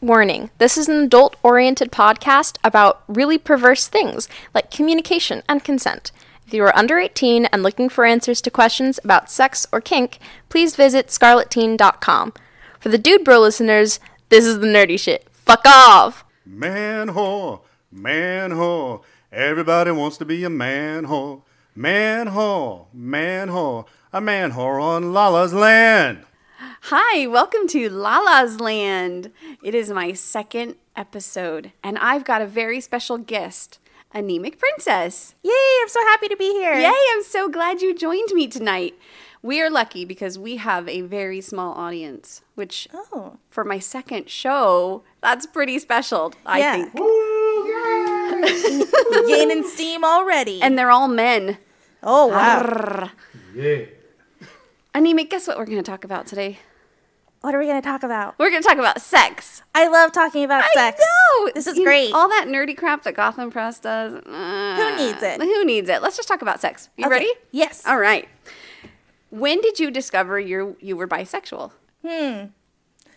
Warning, this is an adult-oriented podcast about really perverse things, like communication and consent. If you are under 18 and looking for answers to questions about sex or kink, please visit scarletteen.com. For the Dude Bro listeners, this is the nerdy shit. Fuck off! Man whore, man whore, everybody wants to be a man whore. Man whore, man whore, a man whore on Lala's land. Hi, welcome to Lala's Land. It is my second episode, and I've got a very special guest, Anemic Princess. Yay, I'm so happy to be here. Yay, I'm so glad you joined me tonight. We are lucky because we have a very small audience, which for my second show, that's pretty special, I think. Gaining steam already. And they're all men. Oh, wow. Yeah. Anemic, guess what we're going to talk about today? What are we going to talk about? We're going to talk about sex. I love talking about sex. I know. This is great. All that nerdy crap that Gotham Press does. Who needs it? Who needs it? Let's just talk about sex. You Okay. ready? Yes. All right. When did you discover you were bisexual?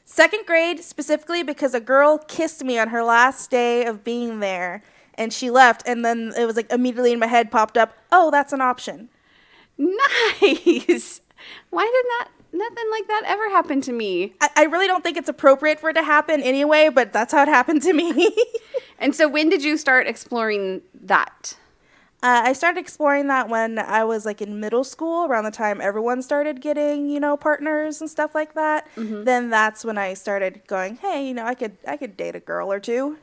Second grade, specifically because a girl kissed me on her last day of being there, and she left, and then it was like immediately in my head popped up, oh, that's an option. Nice. Why did nothing like that ever happen to me? I really don't think it's appropriate for it to happen anyway, but that's how it happened to me. And so when did you start exploring that? I started exploring that when I was like in middle school, around the time everyone started getting, partners and stuff like that. Mm-hmm. Then that's when I started going, hey, I could date a girl or two.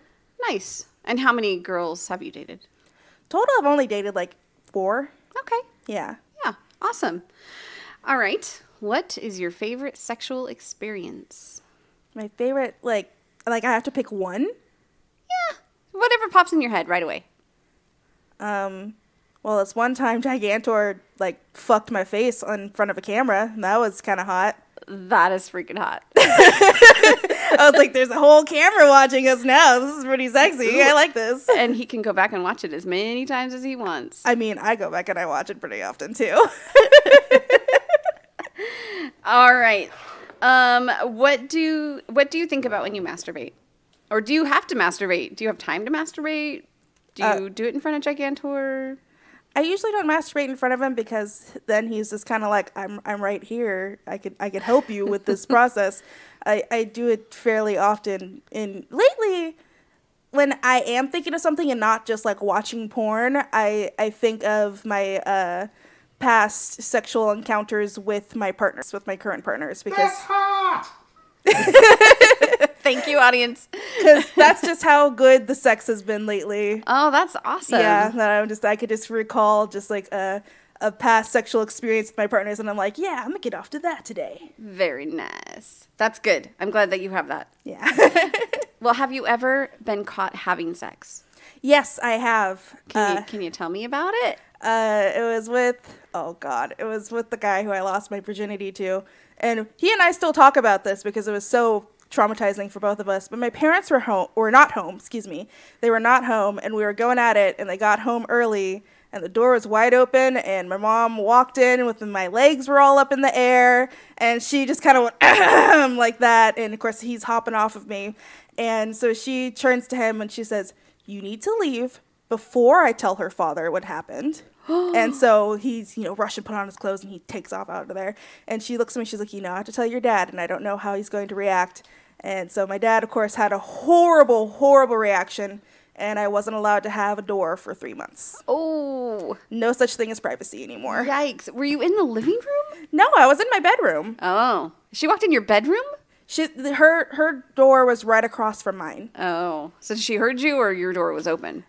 Nice. And how many girls have you dated? Total, I've only dated like 4. Okay. Yeah. Yeah. Awesome. All right. What is your favorite sexual experience? My favorite, like I have to pick one? Yeah. Whatever pops in your head right away. Well, this one time Gigantor, fucked my face in front of a camera, and that was kind of hot. That is freaking hot. I was like, there's a whole camera watching us now. This is pretty sexy. I like this. And he can go back and watch it as many times as he wants. I mean, I go back and I watch it pretty often, too. All right. What do you think about when you masturbate? Or do you have to masturbate? Do you have time to masturbate? Do you do it in front of Gigantor? I usually don't masturbate in front of him because then he's just kind of like, I'm right here. I could help you with this process. I do it fairly often. And lately, when I am thinking of something and not just like watching porn, I think of my past sexual encounters with my partners, with my current partners, because That's hot! Thank you, audience. Because that's just how good the sex has been lately. Oh, that's awesome. Yeah, that I could just recall just like a past sexual experience with my partners, and I'm like, yeah, I'm gonna get off to that today. Very nice. That's good. I'm glad that you have that. Yeah. Well, have you ever been caught having sex? Yes, I have. Can you tell me about it? It was with the guy who I lost my virginity to, and he and I still talk about this because it was so traumatizing for both of us. But my parents were not home. They were not home, and we were going at it, and they got home early, and the door was wide open, and my mom walked in with my legs were all up in the air, and she just kind of went like that, and of course he's hopping off of me, and so she turns to him and she says, "You need to leave before I tell her father what happened." And so he's, rush and put on his clothes, and he takes off out of there. And she looks at me, she's like, I have to tell your dad, and I don't know how he's going to react. And so my dad, of course, had a horrible, horrible reaction, and I wasn't allowed to have a door for 3 months. Oh. No such thing as privacy anymore. Yikes. Were you in the living room? No, I was in my bedroom. Oh. She walked in your bedroom? Her door was right across from mine. Oh. So she heard you, or your door was open?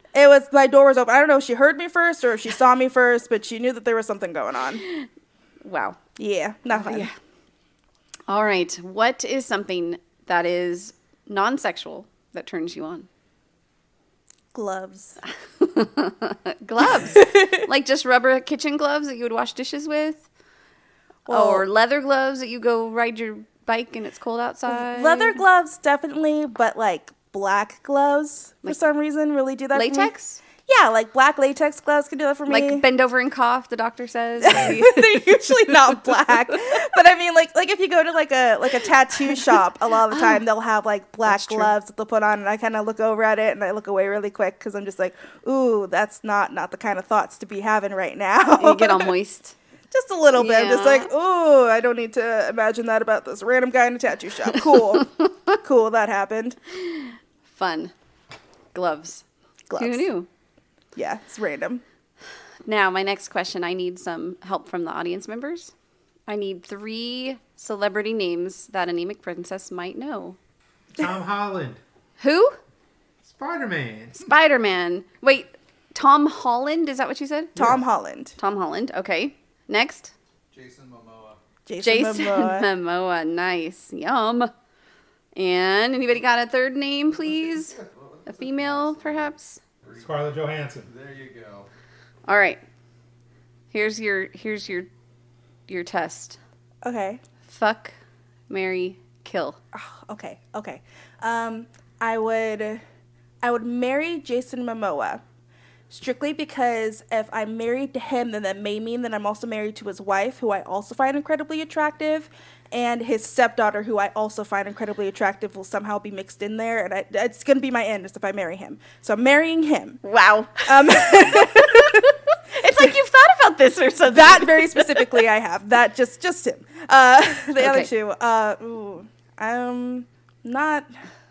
My door was open. I don't know if she heard me first or if she saw me first, but she knew that there was something going on. Wow. Yeah, not fun. Yeah. All right. What is something that is non-sexual that turns you on? Gloves. Gloves. Like just rubber kitchen gloves that you would wash dishes with? Or leather gloves that you go ride your bike and it's cold outside? Leather gloves, definitely, but like black gloves for some reason really do that. Latex? Yeah, like black latex gloves can do that for me. Like bend over and cough, the doctor says. They're usually not black, but I mean, like if you go to like a tattoo shop, a lot of the time they'll have like black gloves that they'll put on, and I kind of look over at it and I look away really quick because I'm just like, ooh, that's not the kind of thoughts to be having right now. You get all moist. Just a little bit. Yeah. Just like, ooh, I don't need to imagine that about this random guy in a tattoo shop. Cool, cool, that happened. Fun. Gloves. Gloves. Who knew? Yeah, it's random. Now, my next question, I need some help from the audience members. I need 3 celebrity names that Anemic Princess might know. Tom Holland. Who? Spider-Man. Spider-Man. Wait, Tom Holland? Is that what you said? Tom Holland. Tom Holland. Okay. Next. Jason Momoa. Jason Momoa. Momoa. Nice. Yum. And anybody got a third name, please? A female, perhaps? Scarlett Johansson. There you go. All right. Here's your test. Okay. Fuck, marry, kill. Okay. I would marry Jason Momoa strictly because if I'm married to him, then that may mean that I'm also married to his wife, who I also find incredibly attractive, and his stepdaughter, who I also find incredibly attractive, will somehow be mixed in there, and it's going to be my end is if I marry him. So I'm marrying him. Wow. It's like you've thought about this or something. That very specifically I have. That just him. The other two,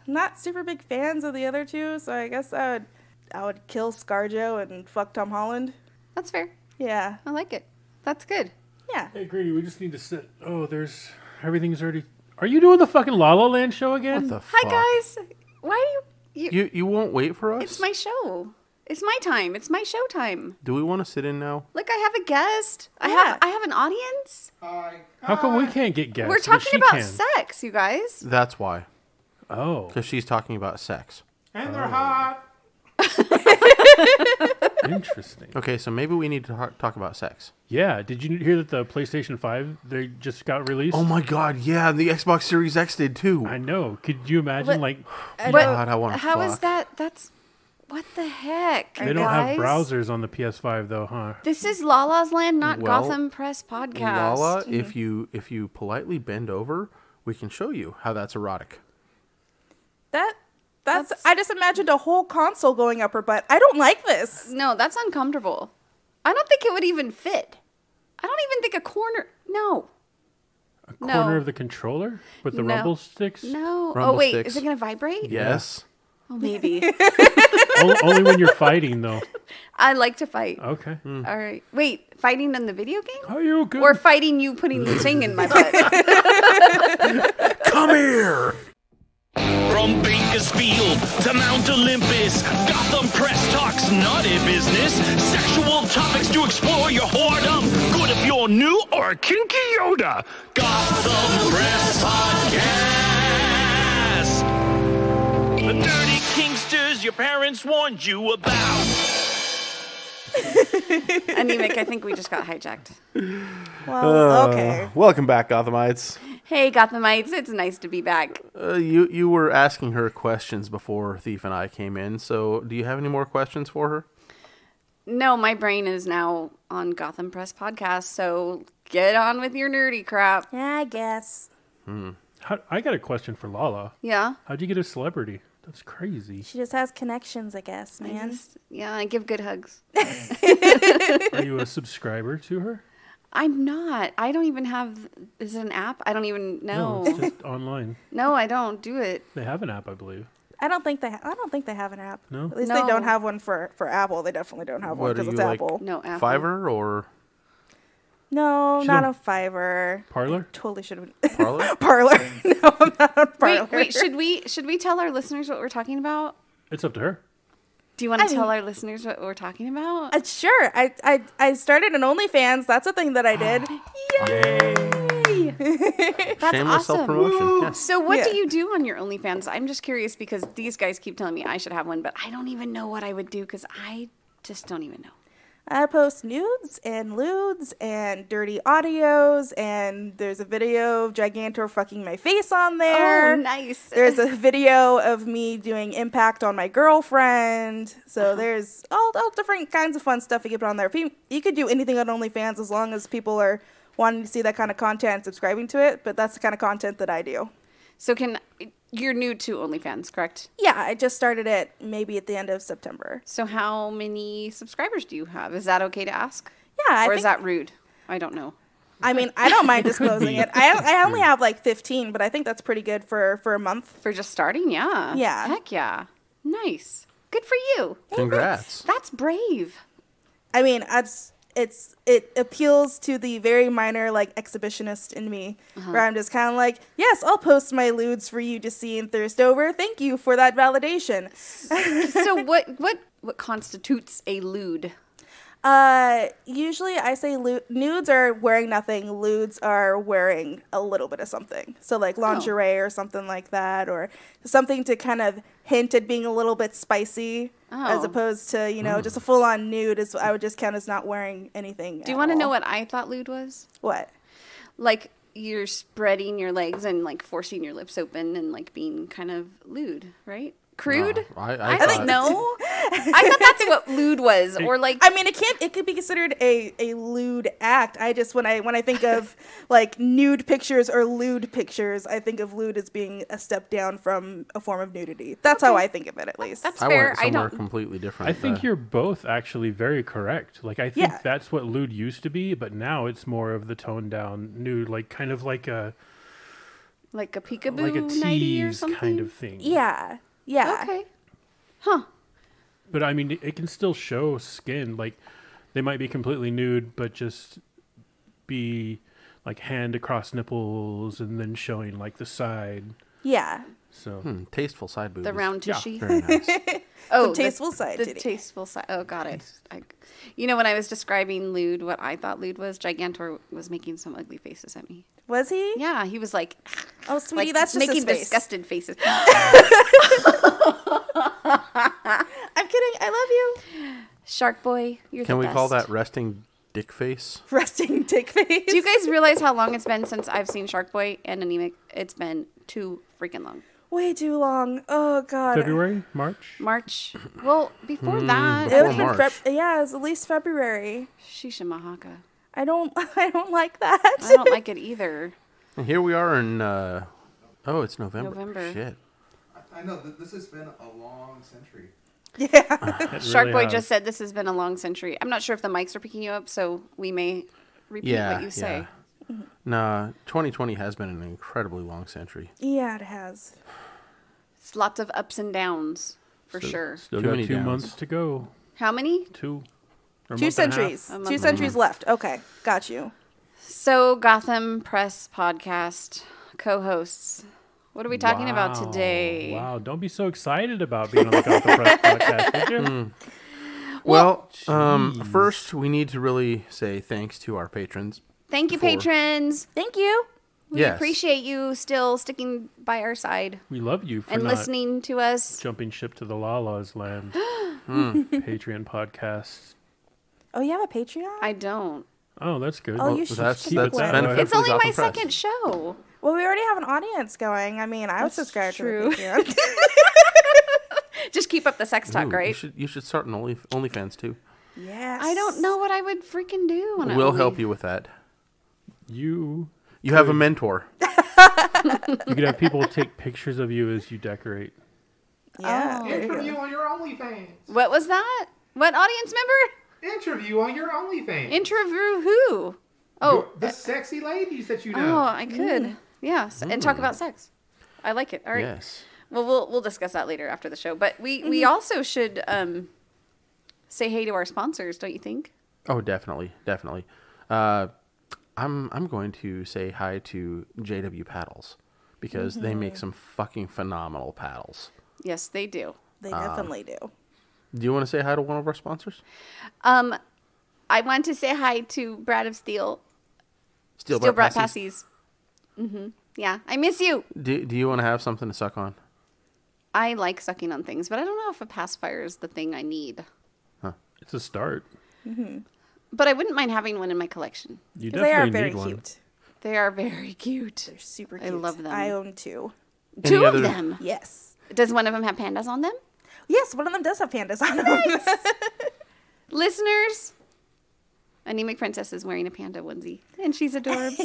not super big fans of the other two, so I guess I would kill ScarJo and fuck Tom Holland. That's fair. Yeah. I like it. That's good. Yeah. Hey, Grady, we just need to sit. Oh, everything's already. Are you doing the fucking La La Land show again? What the fuck? Hi, guys. Why do you... You won't wait for us? It's my show. It's my time. It's my show time. Do we want to sit in now? Look, I have a guest. Yeah. I have an audience. How come we can't get guests? We're but talking she about can? sex, you guys. That's why. Oh, Because she's talking about sex. And they're hot. interesting. Okay, so maybe we need to talk about sex. Yeah, did you hear that the PlayStation 5 they just got released? Oh my god, yeah, the Xbox Series X did too. I know. Could you imagine? But- God, I want to How is fuck. that? That's... What the heck, they don't guys? have browsers on the PS5 though, huh? This is Lala's Land, not Well, Gotham Press Podcast. Lala, if you politely bend over, we can show you how that's erotic. That's I just imagined a whole console going up her butt. I don't like this. No, that's uncomfortable. I don't think it would even fit. I don't even think a corner... No. A corner of the controller with the No. rumble sticks? No. Rumble Oh, wait. sticks. Is it going to vibrate? Yes. Oh, maybe. Only when you're fighting though. I like to fight. Okay. All right. Wait, fighting in the video game? Are you good? Or fighting you putting the thing in my butt? Come here! From Bakersfield to Mount Olympus, Gotham Press talks naughty business. Sexual topics to explore your whoredom. Good if you're new or a kinky Yoda. Gotham Press Podcast. The dirty kinksters your parents warned you about. Anemic, I think we just got hijacked. Well, okay. Welcome back, Gothamites. Hey, Gothamites. It's nice to be back. You were asking her questions before Thief and I came in, so do you have any more questions for her? No, my brain is now on Gotham Press Podcast, so get on with your nerdy crap. Yeah, I guess. I got a question for Lala. Yeah? How'd you get a celebrity? That's crazy. She just has connections, I guess, man. I give good hugs. Are you a subscriber to her? I'm not. I don't even have... Is it an app? I don't even know. No, it's just online. No, I don't do it. They have an app, I believe. I don't think they have an app. No? At least No. they don't have one for Apple. They definitely don't have one What, are because it's you, like, Apple. No, Apple. Fiverr or No, She not don't- on Fiverr. Parlor? Totally should have been Parlor? Parlor. No, I'm not on Parlor. Wait, should we tell our listeners what we're talking about? It's up to her. Do you want to I mean- tell our listeners what we're talking about? Sure. I started an OnlyFans. That's a thing that I did. Yay! That's Shameless awesome. self-promotion. Yes. So what Yeah. do you do on your OnlyFans? I'm just curious because these guys keep telling me I should have one, but I don't even know what I would do because I just don't even know. I post nudes and lewds and dirty audios, and there's a video of Gigantor fucking my face on there. Oh, nice. There's a video of me doing impact on my girlfriend. So there's all different kinds of fun stuff you can put on there. You could do anything on OnlyFans as long as people are wanting to see that kind of content and subscribing to it, but that's the kind of content that I do. So you're new to OnlyFans, correct? Yeah, I just started it maybe at the end of September. So how many subscribers do you have? Is that okay to ask? Yeah, Or is that rude? I don't know. I mean, I don't mind disclosing it. I only have like 15, but I think that's pretty good for a month. For just starting? Yeah. Yeah. Heck yeah. Nice. Good for you. Congrats. That's brave. I mean, it appeals to the very minor like exhibitionist in me, where I'm just kind of like, yes, I'll post my lewds for you to see and thirst over. Thank you for that validation. So what constitutes a lewd? Usually I say nudes are wearing nothing, lewds are wearing a little bit of something. So like lingerie or something like that, or something to kind of hint at being a little bit spicy, as opposed to, just a full-on nude is I would just count as not wearing anything. Do you want to know what I thought lewd was? What? Like you're spreading your legs and like forcing your lips open and like being kind of lewd, right? Crude? I don't know. I thought that's what lewd was, or like. I mean, it could be considered a lewd act. I just when I think of like nude pictures or lewd pictures, I think of lewd as being a step down from a form of nudity. That's how I think of it, at least. That's I fair. went somewhere completely different. I think you're both actually very correct. Like, I think that's what lewd used to be, but now it's more of the toned down nude, like kind of like a peekaboo, like a nightie or tease something? kind of thing. Yeah. Yeah. Okay. Huh. But I mean, it can still show skin. Like, they might be completely nude, but just be like hand across nipples and then showing like the side. Yeah. So tasteful side boobies. The round tushy. Very nice. The tasteful side. The titty. tasteful side. Oh, got it. When I was describing lewd, what I thought lewd was, Gigantor was making some ugly faces at me. Was he? Yeah, he was like, Oh, sweetie, like that's just making his face. disgusted faces. I'm kidding. I love you. Shark Boy, you're Can the we best. call that resting dick face? Resting dick face. Do you guys realize how long it's been since I've seen Shark Boy and Anemic? It's been too freaking long. Way too long. Oh God. February, March. March. Well, before that, before It was March. yeah, it was at least February. Shisha Mahaka. I don't like that. I don't like it either. And here we are in, it's November. November. Shit. I know this has been a long century. Yeah. Shark Boy has. just said this has been a long century. I'm not sure if the mics are picking you up, so we may repeat what you say. Yeah. Nah, 2020 has been an incredibly long century. Yeah, it has. It's lots of ups and downs, for sure. Still Too got many 2 downs. months to go. How many? 2. Or a 2 month and a half. centuries. A month 2 and a centuries left. Okay, got you. So, Gotham Press Podcast co-hosts. What are we talking about Wow. today? Wow, don't be so excited about being on the Gotham Press podcast, would you? Well, first we need to really say thanks to our patrons. Thank you, For- patrons. Thank you. We Yes. appreciate you still sticking by our side We love you for and not listening to us. jumping ship to the Lala's land. Patreon podcast. Oh, you have a Patreon? I don't. Oh, that's good. Oh, Well, you should That's keep it. benefit It's for only my Gotham Press. second show. Well, we already have an audience going. I mean, I would subscribe true. to the Patreon. Just keep up the sex talk, Ooh, right? You should start an OnlyFans too. Yes. I don't know what I would freaking do. On We'll help you with that. you You have a mentor. could have people take pictures of you as you decorate. Yeah. Oh. there you go. Interview on your OnlyFans. What was that? What audience member? Interview on your OnlyFans. Interview who? Oh, The sexy ladies that you know. oh, I could. Yeah, and talk about sex. I like it. All right. Yes. Well, we'll discuss that later after the show. But we also should say hey to our sponsors, don't you think? Oh, definitely. I'm going to say hi to JW Paddles because they make some fucking phenomenal paddles. Yes, they do. They definitely do. Do you want to say hi to one of our sponsors? I want to say hi to Brad of Steel. Steel Steel Brat Brat Passies. Passies. Yeah, I miss you. Do you want to have something to suck on? I like sucking on things, but I don't know if a pacifier is the thing I need. It's a start. But I wouldn't mind having one in my collection. You 'Cause they are definitely very need one. cute. They are very cute. They're super I cute. love them. I own 2. Two of other- them. Yes. Does one of them have pandas on them? Yes, one of them does have pandas on them. Listeners, Anemic Princess is wearing a panda onesie, and she's adorbs.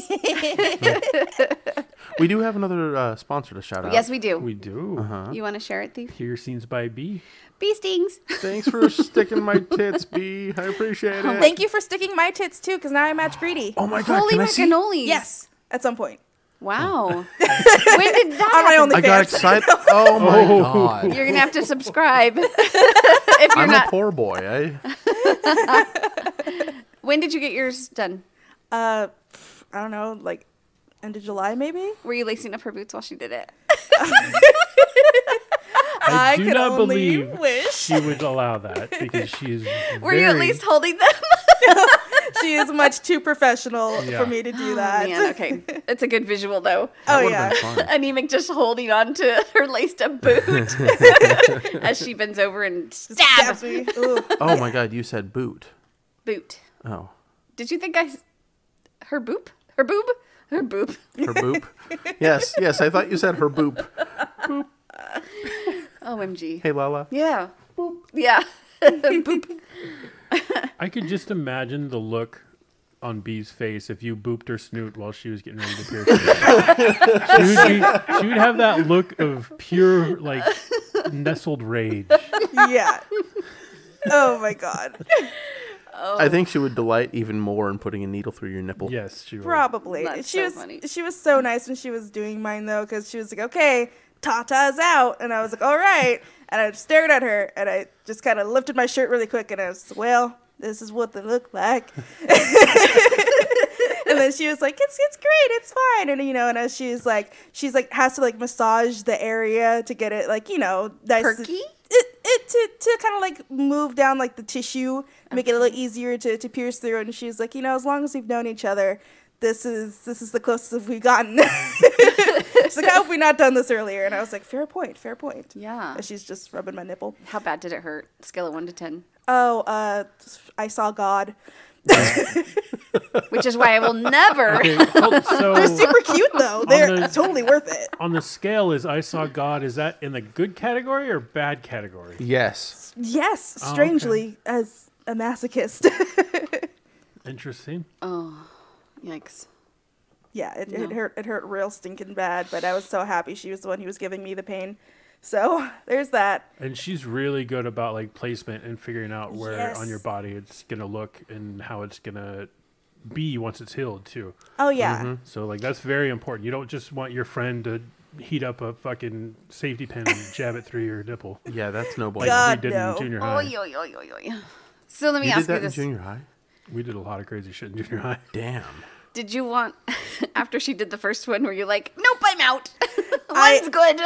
We do have another sponsor to shout out. Yes, we do. We do. You want to share it, Thief? Piercings by B. Bee stings. Thanks for sticking my tits, B. I appreciate it. Thank you for sticking my tits too, because now I match Greedy. Oh my god, Holy can I see? macanoles. Yes, at some point. Wow. When did that On my happen? I got OnlyFans. excited. Oh my god. You're going to have to subscribe. If you're I'm not. a poor boy. When did you get yours done? I don't know, like end of July maybe? Were you lacing up her boots while she did it? I do could not only believe wish. she would allow that because she is. Were you at very- least holding them? She is much too professional Yeah. for me to do that. Man, okay. It's a good visual, though. Oh Would've yeah. been fun. Anemic just holding on to her laced up boot as she bends over and Stabs stabs me. Ooh. Oh my god, you said boot. boot. Oh. Did you think her boop? Her boob? Her boop. Her boop? Yes, I thought you said her boop. OMG. Hey, Lala. Yeah. Boop. Yeah. Boop. I could just imagine the look on B's face if you booped her snoot while she was getting ready to pierce it. She would have that look of pure, like, nestled rage. Yeah. Oh my god. I think she would delight even more in putting a needle through your nipple. Yes, she would. Probably. That's She so was funny. she was so nice when she was doing mine though, because she was like, "Okay, Tata's out," and I was like, "All right," and I stared at her, and I just kind of lifted my shirt really quick, and I was, "Well, this is what they look like." And then she was like, it's great, it's fine. And, and as she's like, has to like massage the area to get it like, nice. Perky? To kind of like move down like the tissue, make it a little easier to pierce through. And she's like, as long as we've known each other, this is the closest we've gotten. She's like, how have we not done this earlier? And I was like, fair point. Yeah. And she's just rubbing my nipple. How bad did it hurt? Scale of 1 to 10. Oh, I saw God. Which is why I will never. Okay, so They're super cute though. They're the- totally worth it. on the scale, is I Saw God, is that in the good category or bad category? Yes. Yes, Oh, okay. strangely, as a masochist. Interesting. Yikes. Yeah, it hurt real stinking bad, but I was so happy she was the one who was giving me the pain. So there's that. And she's really good about like placement and figuring out where Yes. on your body it's gonna look and how it's gonna be once it's healed too. Oh yeah. So like that's very important. You don't just want your friend to heat up a fucking safety pin and jab it through your nipple Yeah, that's no bueno. like God, we did no. in junior high. Oy, oy, oy, oy, oy. So let me You did ask you that in this. junior high? We did a lot of crazy shit in junior high. Damn. Did you want, after she did the first one, were you like, nope, I'm out. One's good.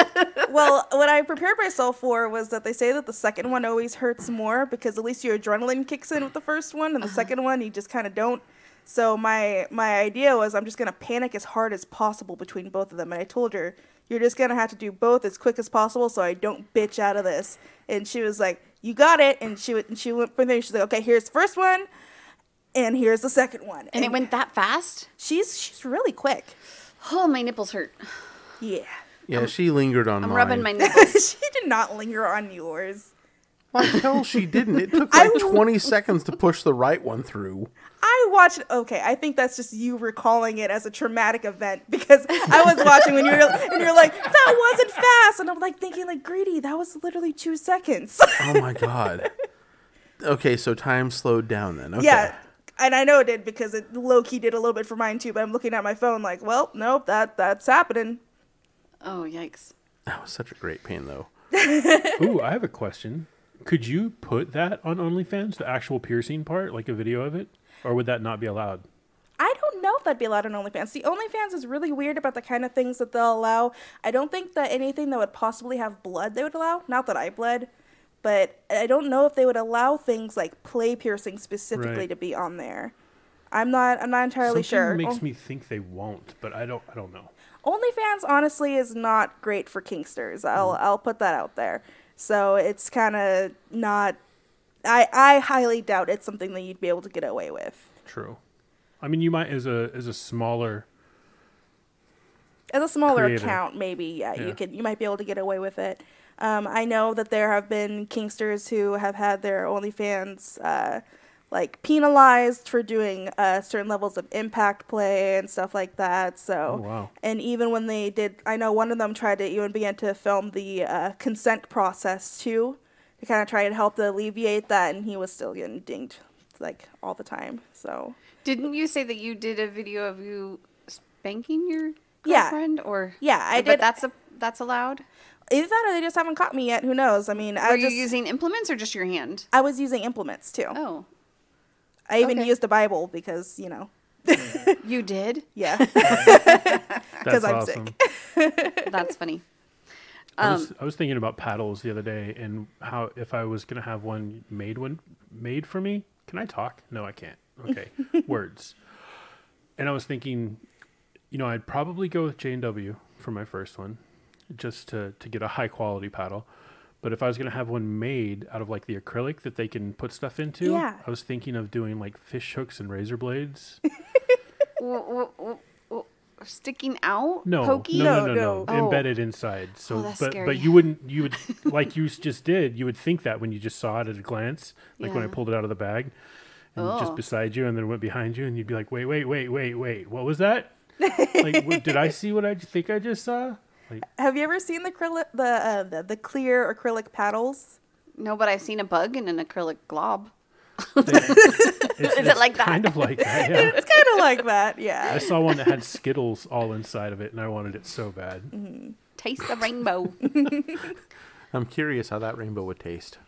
Well, what I prepared myself for was that they say that the second one always hurts more because at least your adrenaline kicks in with the first one, and the second one you just kind of don't. So my idea was I'm just gonna panic as hard as possible between both of them, and I told her you're just gonna have to do both as quick as possible so I don't bitch out of this. And she was like, "You got it." And she went from there. She's like, "Okay, here's the first one, and here's the second one." And it went that fast? She's really quick. Oh, my nipples hurt. Yeah. Yeah, she lingered on I'm mine. rubbing my nipples. She did not linger on yours. Like hell, she didn't. It took like 20 seconds to push the right one through. I watched. Okay, I think that's just you recalling it as a traumatic event because I was watching when you're like, that wasn't fast, and I'm like thinking like, Greedy, that was literally 2 seconds. Oh my god. Okay, so time slowed down then. Okay. Yeah, and I know it did because it low key did a little bit for mine too. But I'm looking at my phone like, well, nope, that's happening. Oh, yikes. That was such a great pain though. Ooh, I have a question. Could you put that on OnlyFans, the actual piercing part, like a video of it? Or would that not be allowed? I don't know if that'd be allowed on OnlyFans. The OnlyFans is really weird about the kind of things that they'll allow. I don't think that anything that would possibly have blood they would allow. Not that I bled, but I don't know if they would allow things like play piercing specifically Right. to be on there. I'm not entirely Something sure. makes me think they won't, but I don't know. OnlyFans honestly is not great for kinksters. I'll put that out there. So it's kind of not I highly doubt it's something that you'd be able to get away with. True. I mean, you might as a smaller creator. account, maybe, you might be able to get away with it. I know that there have been Kinksters who have had their OnlyFans like penalized for doing certain levels of impact play and stuff like that. So, wow. And even when they did, I know one of them tried to even begin to film the consent process too, to kind of try to help to alleviate that, and he was still getting dinged like all the time. So, Didn't you say that you did a video of you spanking your Yeah. girlfriend? Or I but did. that's allowed. Either that or they just haven't caught me yet. Who knows? I mean, Were you using implements or just your hand? I was using implements too. Oh, I even okay. used a Bible because, you did? yeah. That's Because I'm awesome. sick. That's funny. I was thinking about paddles the other day and how if I was going to have one made for me. Can I talk? No, I can't. Okay. Words. And I was thinking, I'd probably go with J&W for my first one just to get a high quality paddle. But if I was going to have one made out of like the acrylic that they can put stuff into, I was thinking of doing like fish hooks and razor blades. Sticking out? No, Pokey? no. Oh. Embedded inside. So, that's but scary. you would like you just did. You would think that when you just saw it at a glance, like when I Yeah. pulled it out of the bag, and Oh. just beside you, and then went behind you, and you'd be like, wait, what was that? Like, did I see what I think I just saw? Like, Have you ever seen the clear acrylic paddles? No, but I've seen a bug in an acrylic glob. Is it like that? Kind of like that. Yeah. It's kind of like that, yeah. I saw one that had Skittles all inside of it, and I wanted it so bad. Taste the rainbow. I'm curious how that rainbow would taste.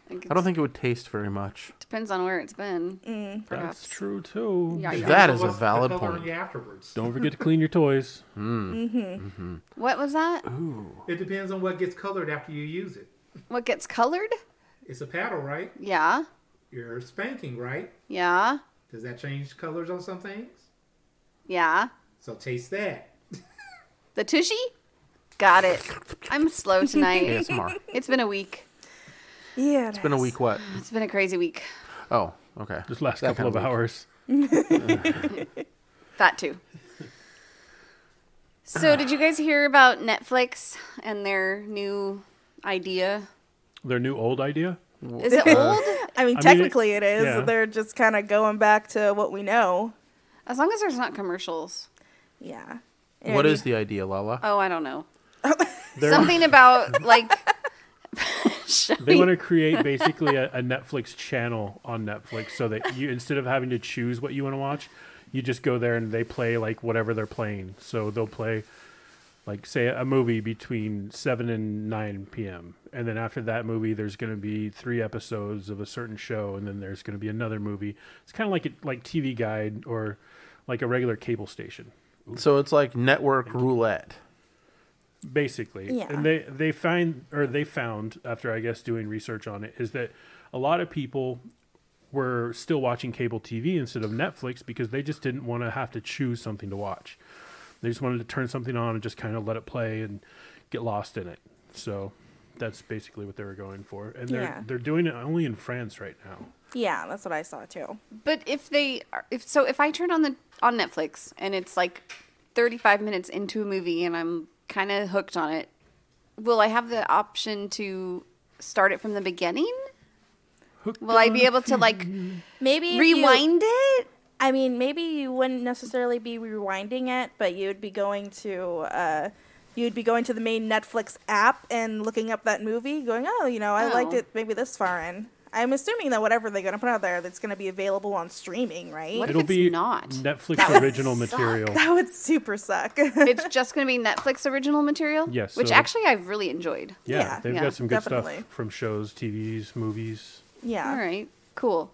I I don't think it would taste very much. Depends on where it's been. That's Perhaps. true too. Yeah, yeah. That is a What's the valid color on point. you afterwards? Don't forget to clean your toys. What was that? It depends on what gets colored after you use it. What gets colored? It's a paddle, right? Yeah. You're spanking, right? Yeah. Does that change colors on some things? Yeah. So taste that. The tushy? Got it. I'm slow tonight. ASMR. It's been a week. Yeah, It's been a week what? It's been a crazy week. Oh, okay. Just last That couple kind of of week. hours. That too. So, did you guys hear about Netflix and their new idea? Their new old idea. Is it old? I mean, it- technically it is. yeah. They're just kind of going back to what we know. As long as there's not commercials. Yeah. What is the idea, Lala? Oh, I don't know. They're- Something about like. They want to create basically a Netflix channel on Netflix so that you, instead of having to choose what you want to watch, you just go there and they play like whatever they're playing. So they'll play like say a movie between 7 and 9 p.m. And then after that movie, there's going to be 3 episodes of a certain show. And then there's going to be another movie. It's kind of like TV Guide or like a regular cable station. So it's like network roulette. Basically. Yeah. And they found after I guess doing research on it is that a lot of people were still watching cable TV instead of Netflix because they just didn't want to have to choose something to watch. They just wanted to turn something on and just kind of let it play and get lost in it. So that's basically what they were going for. And they're doing it only in France right now. Yeah, that's what I saw too. But if I turn on Netflix and it's like 35 minutes into a movie and I'm kind of hooked on it, will I have the option to start it from the beginning? Will I be able to like Maybe if rewind it? I mean, maybe you wouldn't necessarily be rewinding it, but you'd be going to the main Netflix app and looking up that movie, going, I liked it maybe this far in. I'm assuming that whatever they're going to put out there, that's going to be available on streaming, right? What if It'll it's be not? Netflix That would original suck. material. That would super suck. It's just going to be Netflix original material? Yes, Which so- actually I've really enjoyed. Yeah, they've Yeah, got some good definitely. stuff from shows, TVs, movies. Yeah. All right. Cool.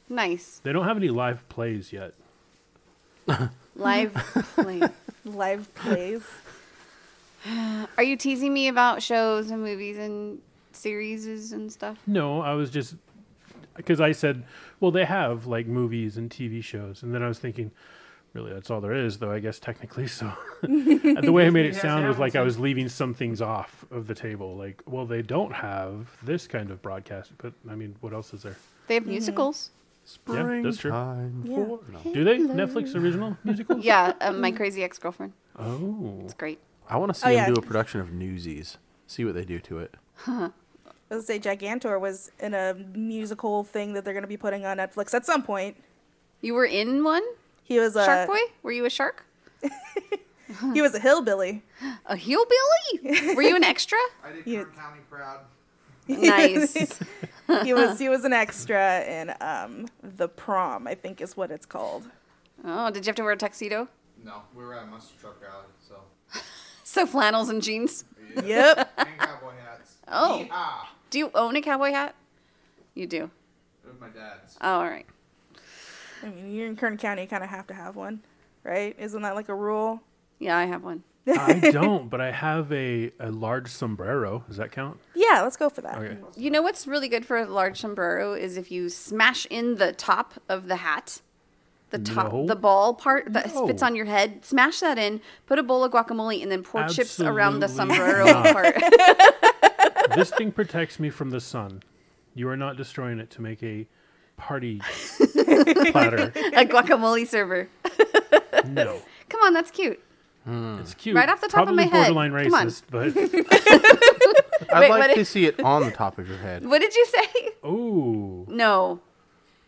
Nice. They don't have any live plays yet. Live play. Live plays. Are you teasing me about shows and movies and series and stuff? No, I was just because I said, well, they have like movies and TV shows, and then I was thinking, Really, that's all there is, though, I guess, technically. So the way I made it sound was like I was leaving some things off of the table. Like, well, they don't have this kind of broadcast. But, I mean, what else is there? They have musicals. Yeah, that's true. No. Do they? Netflix original musicals? Yeah, My Crazy Ex-Girlfriend. Oh. It's great. I want to see them do a production of Newsies. See what they do to it. I was say Gigantor was in a musical thing that they're going to be putting on Netflix at some point. You were in one? He was a Shark Boy? Were you a shark? He was a hillbilly. A hillbilly? Were you an extra? I did Kern County proud. Nice. He was an extra in The Prom, I think is what it's called. Oh, did you have to wear a tuxedo? No, we were at a monster truck rally, so. So flannels and jeans? Yep. And cowboy hats. Oh. Yeehaw! Do you own a cowboy hat? You do. It was my dad's. Oh, all right. I mean, you're in Kern County, you kind of have to have one, right? Isn't that like a rule? Yeah, I have one. I don't, but I have a large sombrero. Does that count? Yeah, let's go for that. Okay. You know what's really good for a large sombrero is if you smash in the top of the hat, the ball part that fits on your head, smash that in, put a bowl of guacamole, and then pour chips around the Absolutely sombrero not. part. This thing protects me from the sun. You are not destroying it to make a party platter. A guacamole server. No. Come on, that's cute. It's cute. Right off the top of Probably my head. borderline Come on. racist, but I'd Wait, like what to see it on the top of your head. What did you say? ooh. No.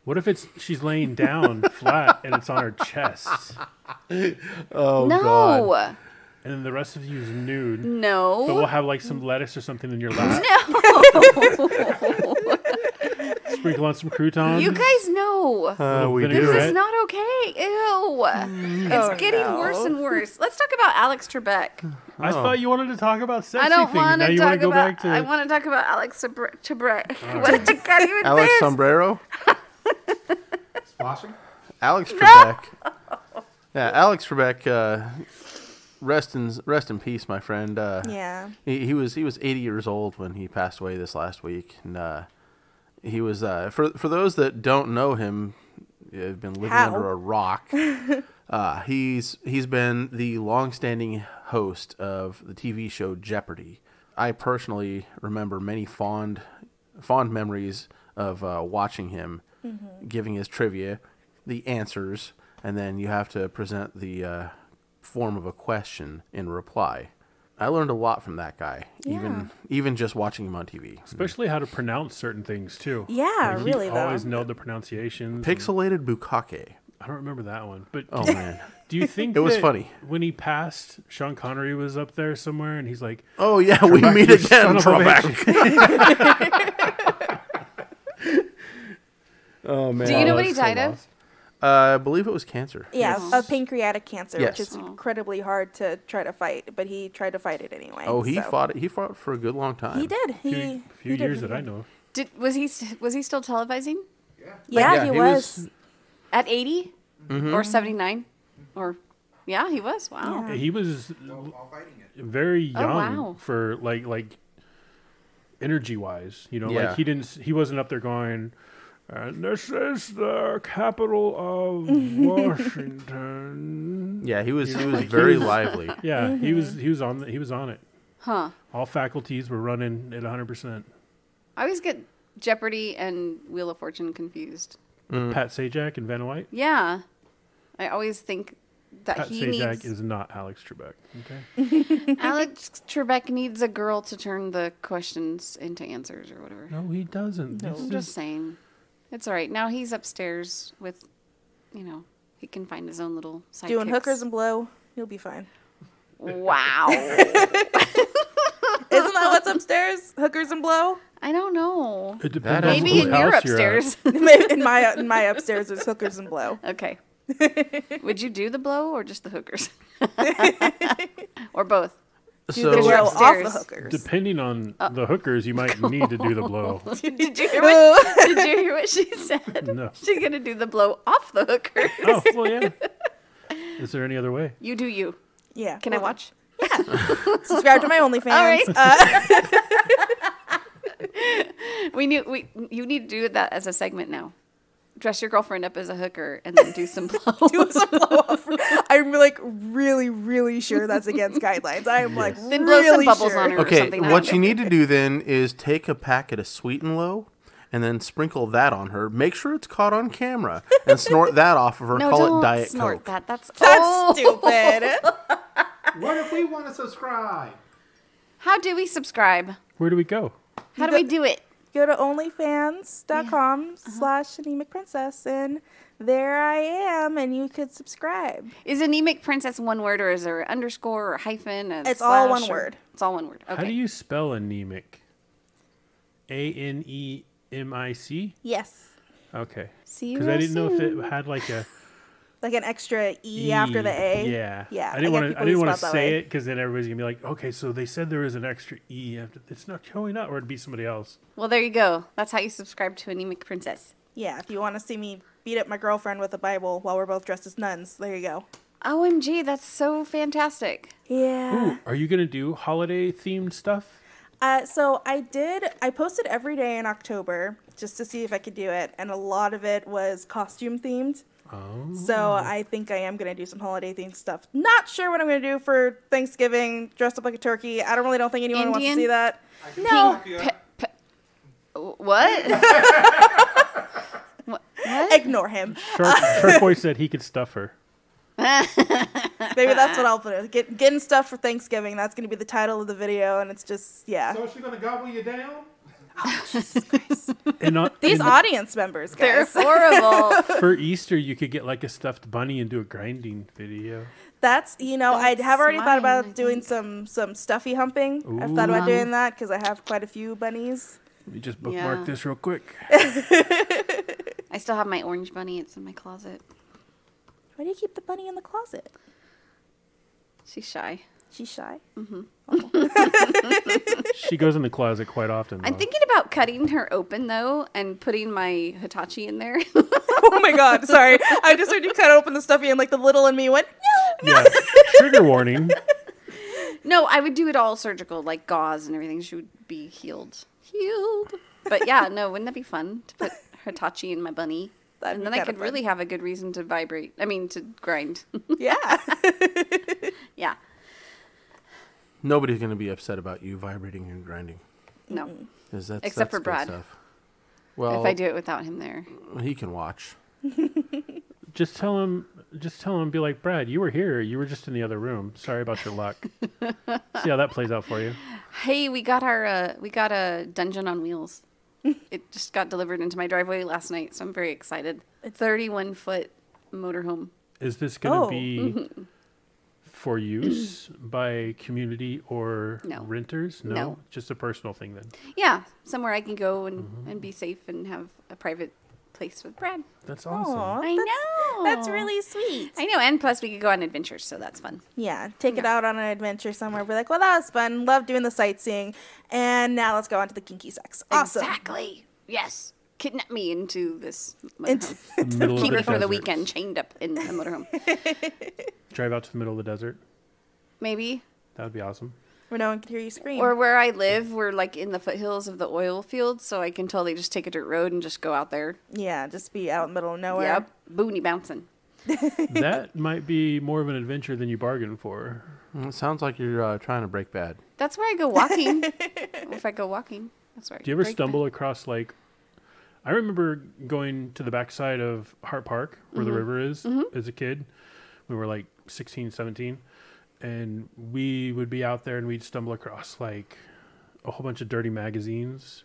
What if she's laying down flat and it's on her chest, Oh, No. God. and then the rest of you is nude, No. but we'll have like some lettuce or something in your lap. Sprinkle on some croutons. You guys know. We vinegar, do This it. is not okay. Ew. It's getting worse and worse. Let's talk about Alex Trebek. I thought you wanted to talk about sexy I don't things. want Now to you want talk to go about. back to. I want to talk about Alex Trebek. What I can't even Alex say. Sombrero? Splashing? Alex Trebek. Yeah, Alex Trebek. Rest in peace, my friend. Yeah. He was 80 years old when he passed away this last week, and he was for those that don't know him, have been living under a rock. He's been the long-standing host of the TV show Jeopardy. I personally remember many fond memories of watching him, giving his trivia, the answers, and then you have to present the form of a question in reply. I learned a lot from that guy, even just watching him on TV. Especially how to pronounce certain things too. Yeah, Like, really he though. always nailed the pronunciations. Pixelated Bukake. I don't remember that one, but Oh man, do you think it was that funny. when he passed? Sean Connery was up there somewhere, and he's like, Oh yeah, we Trebek, meet you again, son of a Trebek. Oh man. Do you know what that's he so died of? lost. I believe it was cancer. Yeah, of pancreatic cancer, Yes. which is incredibly hard to try to fight, but he tried to fight it anyway. Oh, he so. fought it. He fought for a good long time. He did. Few He did years really that I good. know of. Was he still televising Yeah, he was. at 80 or 79 or he was. Wow. Yeah. He was All fighting it. very young wow. for like energy wise. You know, Yeah. like he wasn't up there going, and this is the capital of Washington. Yeah, he was very lively. Yeah, he was on it. Huh. All faculties were running at 100%. I always get Jeopardy and Wheel of Fortune confused. Pat Sajak and Vanna White. Yeah. I always think that Pat he Sajak needs is not Alex Trebek. Okay. Alex Trebek needs a girl to turn the questions into answers or whatever. No, he doesn't. This I'm is- just saying. It's all right. Now he's upstairs with, he can find his own little sidekicks. Doing hookers and blow. He'll be fine. Wow. Isn't that what's upstairs? Hookers and blow? I don't know. It depends That on Maybe whose in your house you're at. upstairs. in my upstairs is hookers and blow. Okay. Would you do the blow or just the hookers? Or both? Do So the blow off the upstairs. hookers. Depending on the hookers, you might need to do the blow. Did you hear what she said? No. She's going to do the blow off the hookers. Oh, well, yeah. Is there any other way? You do you. Yeah. Can I watch? Subscribe to my OnlyFans. All right. You need to do that as a segment now. dress your girlfriend up as a hooker and then do some blow. Do some blow off. I'm like really, really sure that's against guidelines. I am like Then really blow some bubbles sure. on her or Okay, something. what you need to do then is take a packet of Sweet and Low and then sprinkle that on her. Make sure it's caught on camera and snort that off of her. No, Oh, Call don't it Diet snort Coke. that. That's Stupid. What if we want to subscribe? How do we subscribe? Where do we go? How do we do it? Go to onlyfans.com/anemic princess, and there I am, and you could subscribe. Is anemic princess one word, or is there an underscore or hyphen? It's all slash, one or- word. It's all one word. Okay. How do you spell anemic? Anemic? Yes. Okay. See you Because I real didn't know if soon. it had like a Like an extra E after the A. Yeah. Yeah. I didn't want people to. I didn't who want to spell it that say way. it because then everybody's gonna be like, okay, so they said there was an extra E after. It's not showing up, or it'd be somebody else. Well, there you go. That's how you subscribe to anemic princess. Yeah, if you want to see me beat up my girlfriend with a Bible while we're both dressed as nuns, there you go. OMG, that's so fantastic. Yeah. Ooh, are you gonna do holiday themed stuff? So I posted every day in October just to see if I could do it, and a lot of it was costume themed. Oh. So I think I am going to do some holiday themed stuff. Not sure what I'm going to do for Thanksgiving, dressed up like a turkey. I don't think anyone wants to Indian? see that. can No. What? What? Ignore him. Shark Boy said he could stuff her. Maybe that's what I'll put. Getting stuff for Thanksgiving. That's going to be the title of the video, and it's just, yeah. So is she gonna gobble you down? And These audience members, They're guys. horrible. for Easter, you could get like a stuffed bunny and do a grinding video. That's, I have already thought mine, I about doing some stuffy humping. I've thought about doing that because I have quite a few bunnies. Let me just bookmark Yeah. this real quick. I still have my orange bunny. It's in my closet. Why do you keep the bunny in the closet? She's shy. She's shy. She goes in the closet quite often. I'm though. thinking about cutting her open, though, and putting my Hitachi in there. Oh my god, sorry. I just heard you cut open the stuffy and like the little in me went, no. Yeah. Trigger warning. No, I would do it all surgical, like gauze and everything. She would be healed. But yeah, no, wouldn't that be fun to put Hitachi in my bunny? That'd And be then I kinda could fun. really have a good reason to to grind. Yeah. Yeah. Nobody's going to be upset about you vibrating and grinding. No. 'Cause that's, Except that's for good Brad. Stuff. Well, If I do it without him there. he can watch. Just tell him. Be like, Brad, you were here. You were just in the other room. Sorry about your luck. See how that plays out for you. Hey, we got a Dungeon on Wheels. It just got delivered into my driveway last night, so I'm very excited. It's 31-foot motorhome. Is this going to Oh. be for use by community or No. renters? No. Just a personal thing then. Yeah, somewhere I can go and be safe and have a private place with Brad. That's awesome. Aw, I know. That's really sweet. I know, and plus we could go on adventures, so that's fun. Yeah, take it out on an adventure somewhere. Be like, well, that was fun. Love doing the sightseeing. And now let's go on to the kinky sex. Awesome. Exactly. Yes. Kidnap me into this Into- motorhome. Middle of Keep the me for the desert. weekend chained up in the motorhome. Drive out to the middle of the desert. Maybe. That would be awesome. Where no one can hear you scream. Or where I live, we're like in the foothills of the oil fields, so I can totally just take a dirt road and just go out there. Yeah, just be out in the middle of nowhere. Yep. Boonie bouncing. That might be more of an adventure than you bargained for. It sounds like you're trying to break bad. That's where I go walking. If I go walking, that's where I Do you ever break stumble across like? I remember going to the backside of Hart Park, where the river is, as a kid. We were like 16, 17. And we would be out there and we'd stumble across like a whole bunch of dirty magazines.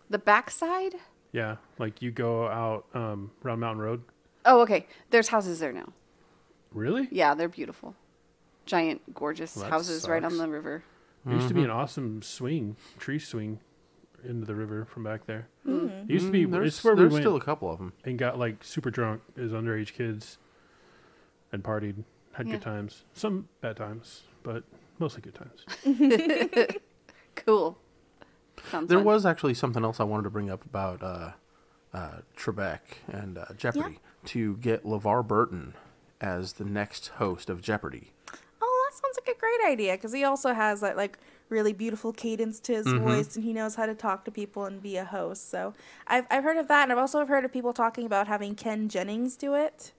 the backside. Yeah, like you go out around Mountain Road. Oh, okay. There's houses there now. Really? Yeah, they're beautiful. Giant, gorgeous Well, that houses right on sucks. the river. There used to be an awesome tree swing into the river from back there. It used to be, it's where we There's went still a couple of them. and got like super drunk as underage kids and partied, had Yeah. good times. Some bad times, but mostly good times. Cool. Sounds There fun. was actually something else I wanted to bring up about Trebek and Jeopardy to get Levar Burton as the next host of Jeopardy. Oh, that sounds like a great idea because he also has that like really beautiful cadence to his voice, and he knows how to talk to people and be a host. So I've heard of that, and I've also heard of people talking about having Ken Jennings do it.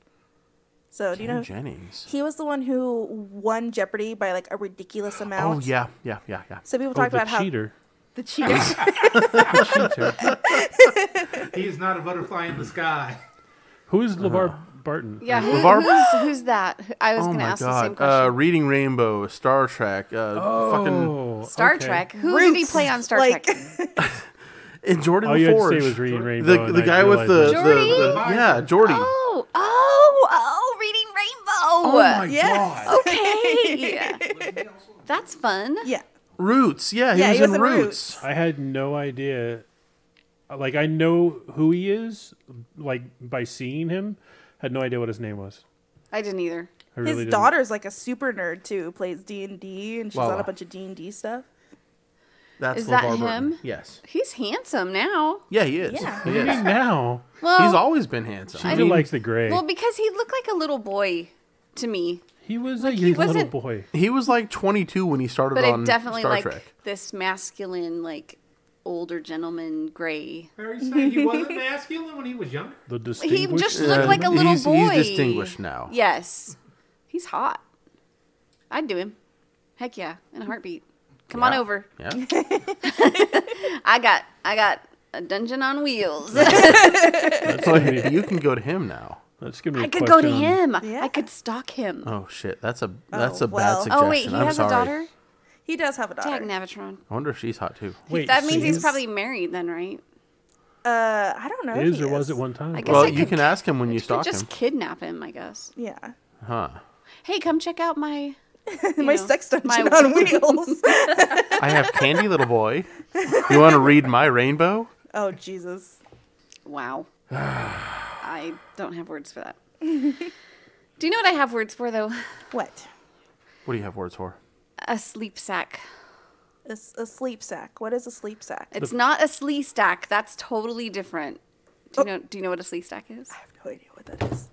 So do you know Jennings? He was the one who won Jeopardy by like a ridiculous amount. Oh yeah. So people talk about how cheater. the cheater. He is not a butterfly in the sky. Who's LeVar Burton? Yeah, who's that? I was going to ask the same question. Reading Rainbow, Star Trek, fucking Star Trek. Who did he play on Star Trek? and Jordan All you had to LaForge. say was Reading Rainbow. The guy with the Jordy. Oh, Reading Rainbow. Oh my god. Okay. That's fun. Yeah. Roots. Yeah, he was in Roots. I had no idea. Like, I know who he is, like, by seeing him. Had no idea what his name was. I didn't either. I really His didn't. daughter's like a super nerd too, who plays D&D, and she's on Lala. a bunch of D&D stuff. That's Is that LeVar Burton. him? Yes. He's handsome now. Yeah, he is. Yeah. What do you mean now? Well, He's always been handsome. She likes the gray. well, because he looked like a little boy to me. He was like, a he little wasn't- boy. He was like 22 when he started But on it definitely Star like Trek. this masculine, like older gentleman gray. Are you saying he wasn't masculine when he was young? The He distinguished. just looked like a little he's, boy. He's distinguished now. Yes. He's hot. I'd do him. Heck yeah, in a heartbeat. Come on over. Yeah. I got a dungeon on wheels. You can go to him now. That's gonna be. I a could go to question on- him. Yeah. I could stalk him. Oh shit, that's a bad well. suggestion. Oh wait, he I'm has sorry. a daughter. He does have a daughter. Tag Navatron. I wonder if she's hot too. Wait, That so means he's is- probably married then, right? I don't know. if is he or was it one time? I guess Well, I you could- can ask him when you You could stalk just him. kidnap him, I guess. Yeah. Huh. Hey, come check out my My sex dungeon my- on wheels. I have candy, little boy. You want to read my rainbow? Oh Jesus. Wow. I don't have words for that. Do you know what I have words for though? What? What do you have words for? A sleep sack. A sleep sack. What is a sleep sack? It's not a slee stack. That's totally different. Do you know what a slee stack is? I have no idea what that is.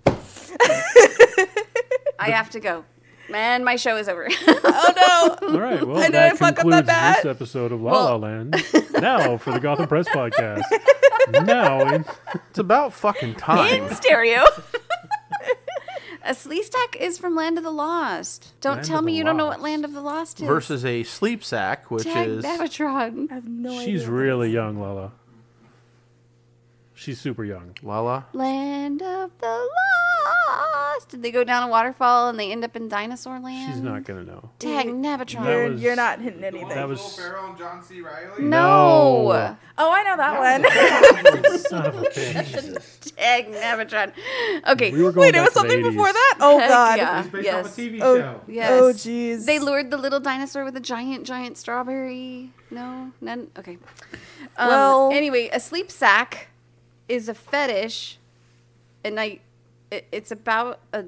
I have to go. Man, my show is over. Oh no. All right. Well, I know that I fucked up concludes that this bad. episode of La La Land. Now for the Gotham Press podcast. Now in It's about fucking time. In stereo. A slee stack is from Land of the Lost. Don't Land tell of me the you don't know what Lost. Land of the Lost is. Versus a sleep sack, which Tag is Navatron. I have no idea. she's really young, Lala. She's super young. Lala. Land of the Lost. Did they go down a waterfall and they end up in dinosaur land? She's not gonna know. Tag Navatron. That was- You're not hitting anything. That Will was Ferrell and John C. Reilly? No. Oh, I know that one. son of a bitch. Tag Navatron. Okay. We were going Wait, it back was to the something 80s. before that? Oh Heck god. yeah. It's based Yes. off a TV Oh. show. Yes. Oh jeez. They lured the little dinosaur with a giant strawberry. No? None? Okay. Well- Anyway, a sleep sack is a fetish, and it's about a...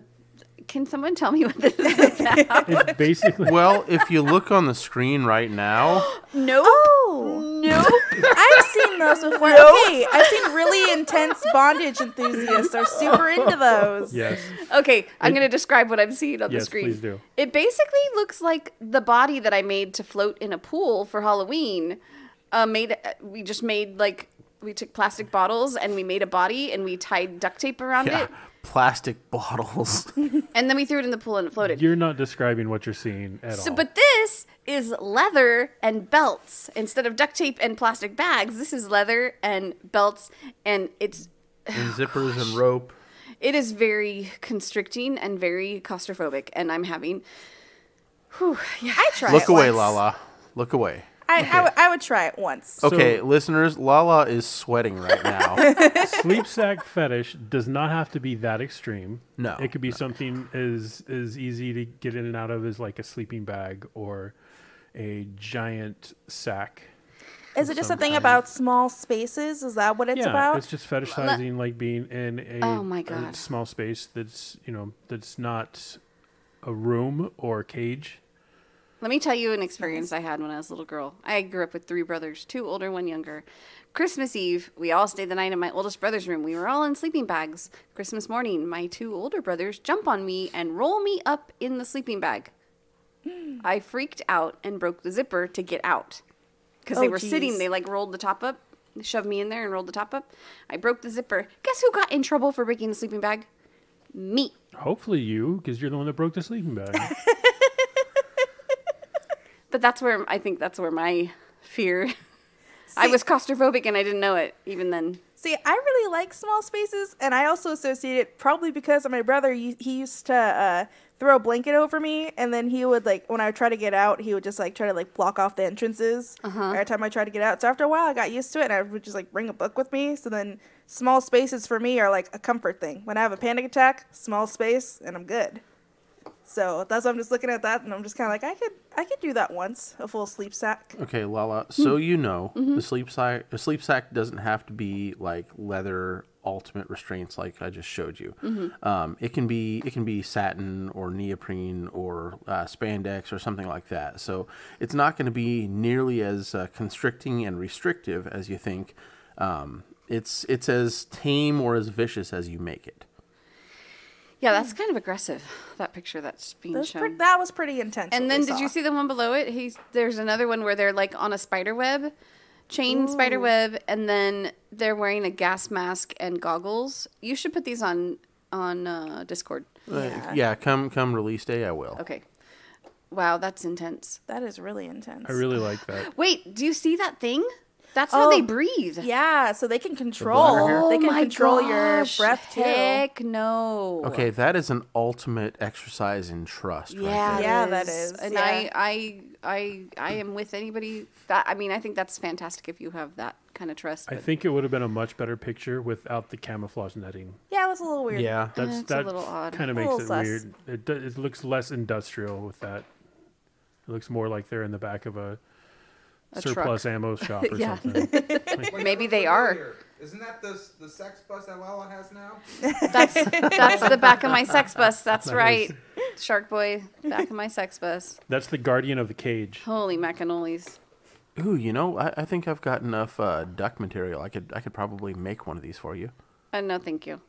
Can someone tell me what this is about? It's basically Well, if you look on the screen right now, No. Oh. No. I've seen those before. Okay, I've seen really intense bondage enthusiasts are super into those. yes. Okay, I'm going to describe what I'm seeing on the Yes, screen. please do. It basically looks like the body that I made to float in a pool for Halloween. We just made like... We took plastic bottles and we made a body and we tied duct tape around yeah, it. plastic bottles. And then we threw it in the pool and it floated. You're not describing what you're seeing at all. But this is leather and belts. Instead of duct tape and plastic bags, this is leather and belts. And it's... and zippers and rope. It is very constricting and very claustrophobic. And I'm having... Whew, yeah. I try Look it away, once. Lala. Look away. I would try it once. Okay, listeners, Lala is sweating right now. Sleep sack fetish does not have to be that extreme. No, It could be something as easy to get in and out of as like a sleeping bag or a giant sack. Is it just something about small spaces? Is that what it's about? It's just fetishizing like being in Oh my a God. small space that's that's not a room or a cage. Let me tell you an experience I had when I was a little girl. I grew up with 3 brothers, 2 older, 1 younger. Christmas Eve, we all stayed the night in my oldest brother's room. We were all in sleeping bags. Christmas morning, my 2 older brothers jump on me and roll me up in the sleeping bag. I freaked out and broke the zipper to get out. Because they were sitting, they like rolled the top up, shoved me in there and rolled the top up. I broke the zipper. Guess who got in trouble for breaking the sleeping bag? Me. Hopefully you, because you're the one that broke the sleeping bag. But that's where, I think that's where my fear... I was claustrophobic and I didn't know it even then. See, I really like small spaces, and I also associate it probably because of my brother. He used to throw a blanket over me, and then he would, like, when I would try to get out, he would just, like, try to, like, block off the entrances every time I tried to get out. So after a while, I got used to it, and I would just, like, bring a book with me. So then small spaces for me are, like, a comfort thing. When I have a panic attack, small space, and I'm good. So that's why I'm just looking at that, and I'm just kind of like, I could do that once, a full sleep sack. Okay, Lala. So you know, the sleep sack doesn't have to be like leather ultimate restraints like I just showed you. It can be satin or neoprene or spandex or something like that. So it's not going to be nearly as constricting and restrictive as you think. It's as tame or as vicious as you make it. Yeah, that's kind of aggressive, that picture that's being shown. That was pretty intense. And then did you see the one below it? There's another one where they're like on a spider web, chain spider web, and then they're wearing a gas mask and goggles. You should put these on Discord. Yeah, come release day, I will. Okay. Wow, that's intense. That is really intense. I really like that. Wait, do you see that thing? That's how they breathe. Yeah, so they can control. They can control your breath too. Heck no. Okay, that is an ultimate exercise in trust. Yeah, right there. Yeah, that is. And I am with anybody. I think that's fantastic if you have that kind of trust. I think it would have been a much better picture without the camouflage netting. Yeah, it was a little weird. Yeah, It's a little odd. Kind of makes it weird. It looks less industrial with that. It looks more like they're in the back of a surplus truck. ammo shop or Yeah. something. Wait, Maybe I'm they familiar. are. Isn't that the sex bus that Lala has now? That's the back of my sex bus. That's right. Shark Boy, back of my sex bus. That's the guardian of the cage. Holy macanolies. Ooh, you know, I think I've got enough duck material. I could probably make one of these for you. No, thank you.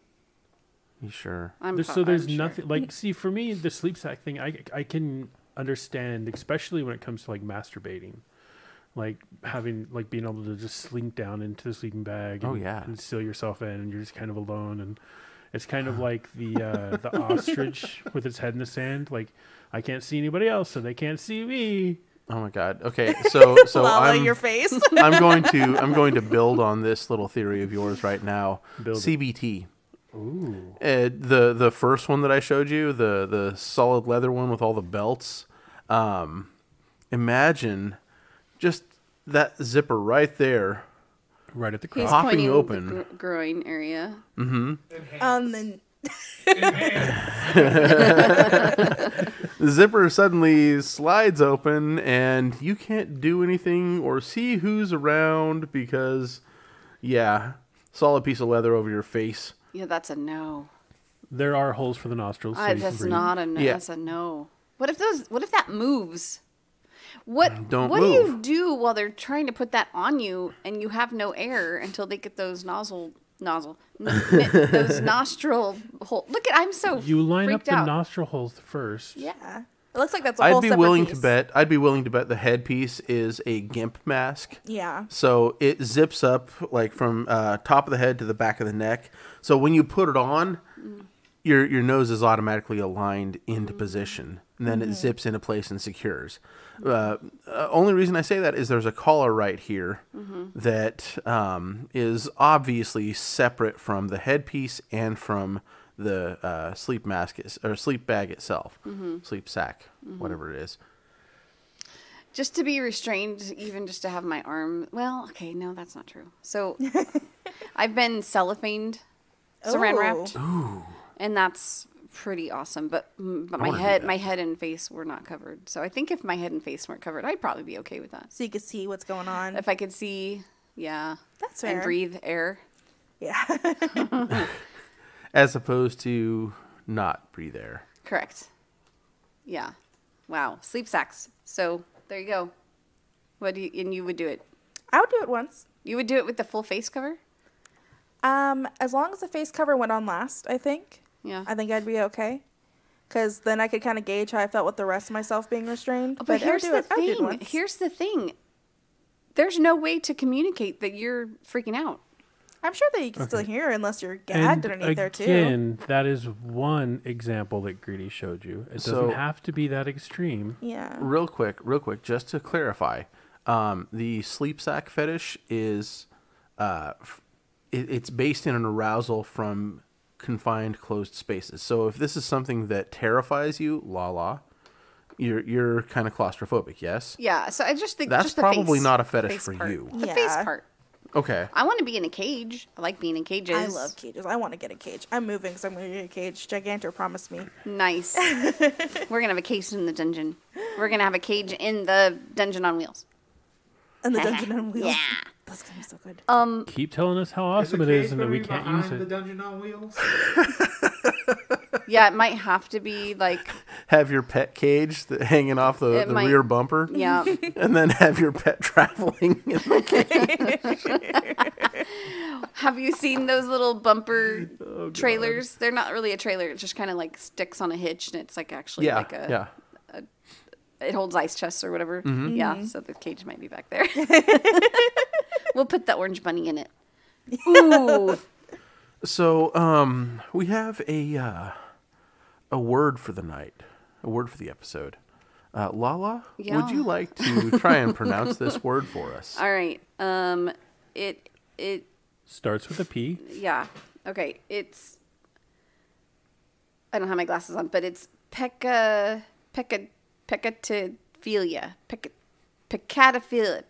You sure? I'm There's sure. nothing like. See, for me, the sleep sack thing, I can understand, especially when it comes to like masturbating. Like being able to just slink down into the sleeping bag and seal yourself in, and you're just kind of alone, and it's kind of like the ostrich with its head in the sand. Like, I can't see anybody else, so they can't see me. Oh my God. Okay, so Lala, your face. I'm going to build on this little theory of yours right now. CBT. Ooh. The first one that I showed you, the solid leather one with all the belts. Imagine just that zipper right there, right at the He's crotch, pointing open. the groin area. Then The zipper suddenly slides open, and you can't do anything or see who's around because, solid piece of leather over your face. Yeah, that's a no. There are holes for the nostrils. So you can That's breathe. not a no. Yeah. That's a no. What if that moves? What Don't do move. you do while they're trying to put that on you and you have no air until they get those those nostril holes? Look at, I'm so You line up freaked the out. nostril holes first. yeah, it looks like that's a whole I'd be separate willing piece. to bet the headpiece is a gimp mask. Yeah. So it zips up like from top of the head to the back of the neck. So when you put it on, your nose is automatically aligned into position, and then it zips into place and secures. Only reason I say that is there's a collar right here that is obviously separate from the headpiece and from the sleep mask or sleep bag itself, sleep sack, whatever it is. Just to be restrained, even just to have my arm. Well, okay, no, that's not true. So I've been cellophaned, saran wrapped, and that's pretty awesome. But my head and face were not covered. So I think if my head and face weren't covered, I'd probably be okay with that. So you could see what's going on. If I could see, yeah, That's fair. and breathe air. Yeah. As opposed to not breathe air. Correct. Yeah. Wow. Sleep sacks. So there you go. And you would do it. I would do it once. You would do it with the full face cover? As long as the face cover went on last, I think. Yeah. I think I'd be okay. because then I could kind of gauge how I felt with the rest of myself being restrained. But here's the I'll do it thing. once. Here's the thing. There's no way to communicate that you're freaking out. I'm sure that you can still hear unless you're gagged And underneath there too. again, that is one example that Greedy showed you. It So- doesn't have to be that extreme. Yeah. Real quick, just to clarify, the sleep sack fetish is, it's based in an arousal from confined, closed spaces. So if this is something that terrifies you, you're kind of claustrophobic, yes? Yeah, so I just think That's just the probably face- not a fetish face for part. you. The Yeah. face part. Okay. I want to be in a cage. I like being in cages. I love cages. I want to get a cage. I'm moving because I'm going to get a cage. Gigantor promised me. Nice. We're gonna have a cage in the dungeon. We're gonna have a cage in the dungeon on wheels. And the dungeon on wheels. Yeah. That's going to be so good. Keep telling us how Is awesome the it is cage and that we gonna be can't use behind the it. dungeon on wheels? Yeah, it might have to be like Have your pet cage hanging off the It might- rear bumper. yeah. And then have your pet traveling in the cage. Have you seen those little bumper trailers? They're not really a trailer. It just kind of like sticks on a hitch, and it's like actually Yeah, like yeah. it holds ice chests or whatever. Mm-hmm. Yeah, so the cage might be back there. We'll put the orange bunny in it. Ooh. So, we have a word for the night, a word for the episode. Lala, Yeah. would you like to try and pronounce this word for us? All right. It Starts with a P. yeah. Okay. It's I don't have my glasses on, but it's pecatophilia. Pecatophilia?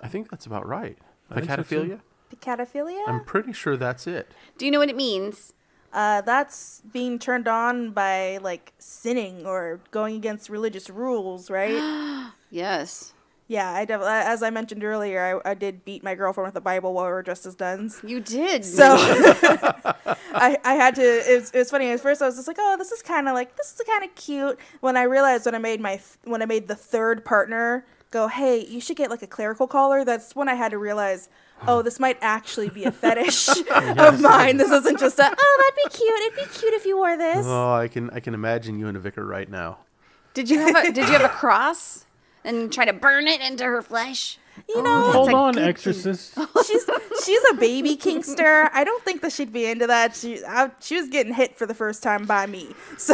I think that's about right. I think so, too. Pecatophilia? Picatophilia? I'm pretty sure that's it. Do you know what it means? That's being turned on by, like, sinning or going against religious rules, right? Yes. Yeah, as I mentioned earlier, I did beat my girlfriend with a Bible while we were dressed as nuns. You did. So I had to. It was funny. At first, I was just like, "Oh, this is kind of cute." When I realized when I made the third partner go, "Hey, you should get like a clerical collar." That's when I had to realize, oh, this might actually be a fetish of mine. This isn't just that'd be cute. It'd be cute if you wore this. Oh, I can imagine you and a vicar right now. Did you have a cross and try to burn it into her flesh? You know, Hold a on, good Exorcist. she's a baby kinkster. I don't think that she'd be into that. She was getting hit for the first time by me. So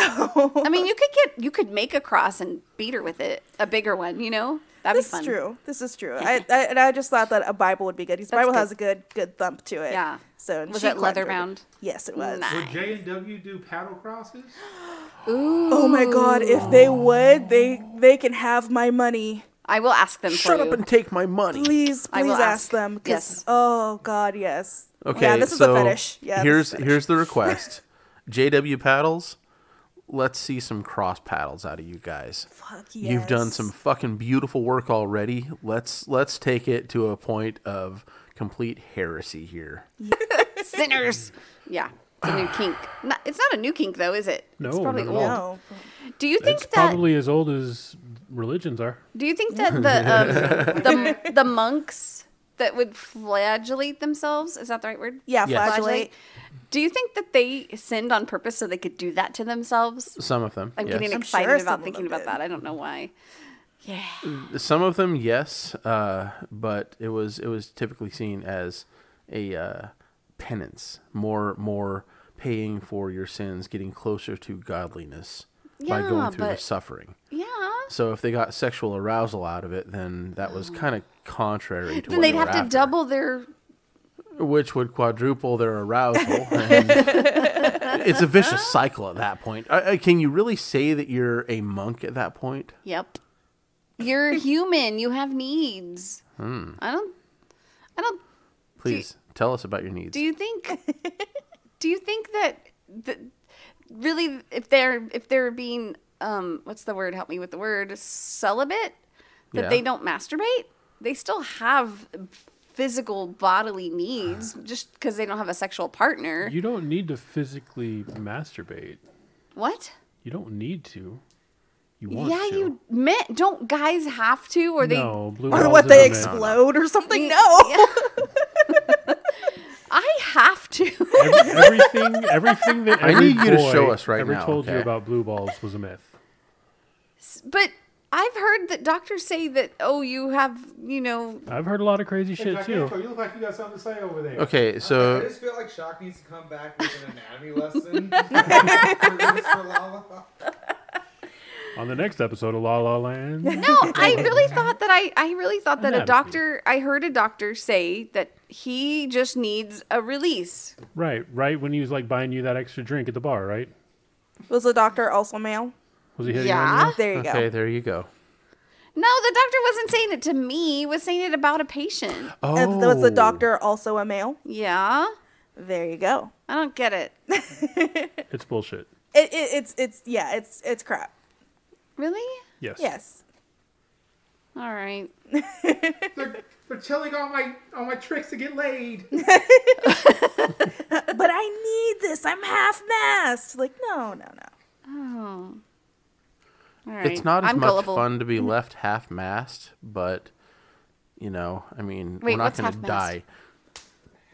I mean, you could make a cross and beat her with it, a bigger one. You know, that'd this be fun. is true. This is true. I just thought that a Bible would be good. Because the Bible good. has a good thump to it. Yeah. So Was she it leather climbed bound? Yes, it was. Nice. Would J&W do paddle crosses? Oh my God! If they would, they can have my money. I will ask them Shut for up you. and take my money. Please I will ask ask. them. 'Cause- Yes. Oh God, yes. Okay, Yeah, this is so a fetish. Yeah. here's the request. JW paddles. Let's see some cross paddles out of you guys. Fuck yes. You've done some fucking beautiful work already. Let's take it to a point of complete heresy here. Sinners. Yeah. It's a new kink. It's not a new kink though, is it? No, It's probably not old. at all. No. Do you think It's that? probably as old as religions are. Do you think that the monks that would flagellate themselves, is that the right word? Yeah, Yes. flagellate. Do you think that they sinned on purpose so they could do that to themselves? Some of them, I'm yes. getting I'm excited sure some about of thinking them about did. that. I don't know why. Yeah. Some of them, yes, but it was typically seen as a penance, more paying for your sins, getting closer to godliness by Yeah, going through the but- suffering. Yeah. So if they got sexual arousal out of it, then that was kind of contrary to Then what they'd they have were to after, double their. which would quadruple their arousal. And it's a vicious cycle at that point. Can you really say that you're a monk at that point? Yep. You're human. You have needs. I don't. Please tell us about your needs. Do you think? Do you think that really, if they're being what's the word? Help me with the word. Celibate. That Yeah. they don't masturbate. They still have physical bodily needs just because they don't have a sexual partner. You don't need to physically masturbate. What? You don't need to. You want Yeah, to. you meant. Don't guys have to, or they? No, blue Or balls what is they a man. explode or something? No. I have to. Everything that I every need you to boy show us right ever now, told you okay? about blue balls was a myth. But I've heard that doctors say that, you have, I've heard a lot of crazy Hey, shit Jack too. Anko, you look like you got something to say over there. Okay, I so just feel like Shock needs to come back with an anatomy lesson for Lala. On the next episode of La La Land. No, I really thought that I really thought that I heard a doctor say that he just needs a release. Right when he was like buying you that extra drink at the bar, right? Was the doctor also male? Was he hitting Yeah. on you? There you okay, go. there you go. No, the doctor wasn't saying it to me. He was saying it about a patient. And was the doctor also a male? Yeah. There you go. I don't get it. It's bullshit. It's crap. Really? Yes. Yes. All right. They're telling all my tricks to get laid. But I need this. I'm half-mast. Like, no. Oh. All right. It's not as I'm much gullible. fun to be left half-mast, but, I mean, Wait, we're not what's going to half-mast? die.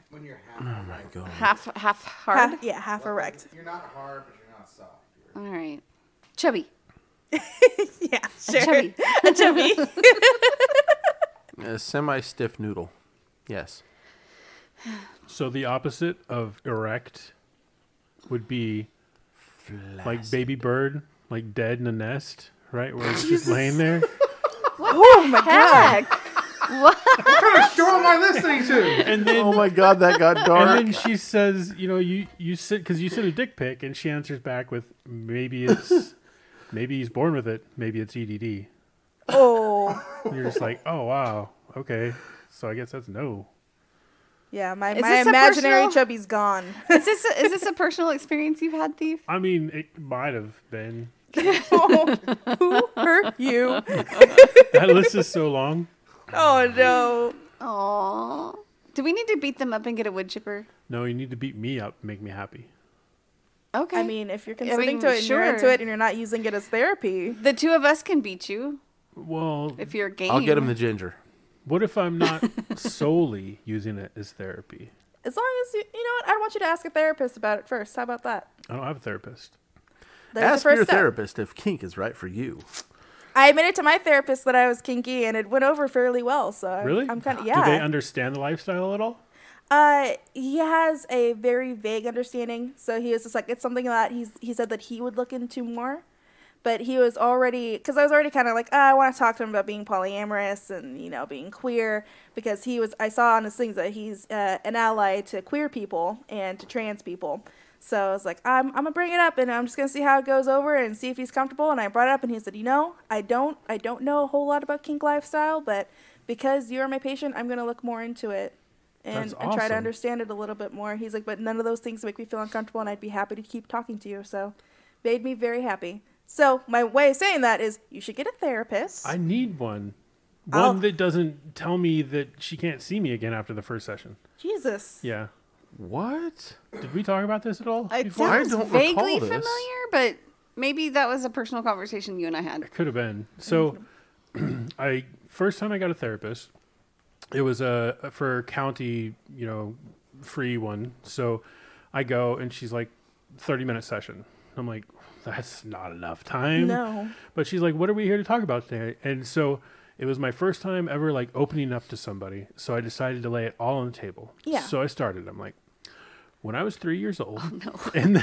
When you're Oh, half, my God. Half hard. Half erect. you're not hard, but you're not soft. All right. Chubby. Yeah, sure. Chubby. A chubby. A semi-stiff noodle. Yes. So the opposite of erect would be like baby bird, like dead in a nest, right? Where it's just laying there. Oh my god. What kind of show am I listening to? And then, Oh, my God, that got dark. and then she says, you sit, because you sent a dick pic, and she answers back with, maybe he's born with it, maybe it's EDD. Oh. And you're just like, oh, wow, okay. So I guess that's no. Yeah, my this a imaginary personal- chubby's gone. Is this a personal experience you've had, Thief? I mean, it might have been. Who hurt you? That list is so long. Oh no. Aww. Do we need to beat them up and get a wood chipper? No, you need to beat me up, make me happy. Okay. I mean, if you're consenting mean, to it and you're sure. into it and you're not using it as therapy. the two of us can beat you Well, if you're game. I'll get him the ginger. what if I'm not solely using it as therapy? As long as you know what, I want you to ask a therapist about it first. How about that? I don't have a therapist. That's the Ask first your step. therapist if kink is right for you. I admitted to my therapist that I was kinky, and it went over fairly well. So Really? I'm kind of Do they yeah. understand the lifestyle at all? He has a very vague understanding. So he was just like, it's something that he said that he would look into more. But he was already, because I was already kind of like, I want to talk to him about being polyamorous and, being queer. Because I saw on his things that he's an ally to queer people and to trans people. So I was like, I'm going to bring it up and I'm just going to see how it goes over and see if he's comfortable. And I brought it up and he said, I don't know a whole lot about kink lifestyle, but because you're my patient, I'm going to look more into it and try to awesome. understand it a little bit more. He's like, but none of those things make me feel uncomfortable and I'd be happy to keep talking to you. So made me very happy. So my way of saying that is you should get a therapist. I need one. One that doesn't tell me that she can't see me again after the first session. Jesus. Yeah. What? Did we talk about this at all? It before? I sounds don't vaguely recall this. familiar, but maybe that was a personal conversation you and I had. It could have been. So, first time I got a therapist, it was for county, free one. So I go and she's like, 30-minute session. I'm like, that's not enough time. No. But she's like, what are we here to talk about today? And so it was my first time ever like opening up to somebody. So I decided to lay it all on the table. Yeah. So I started. I'm like, when I was 3 years old and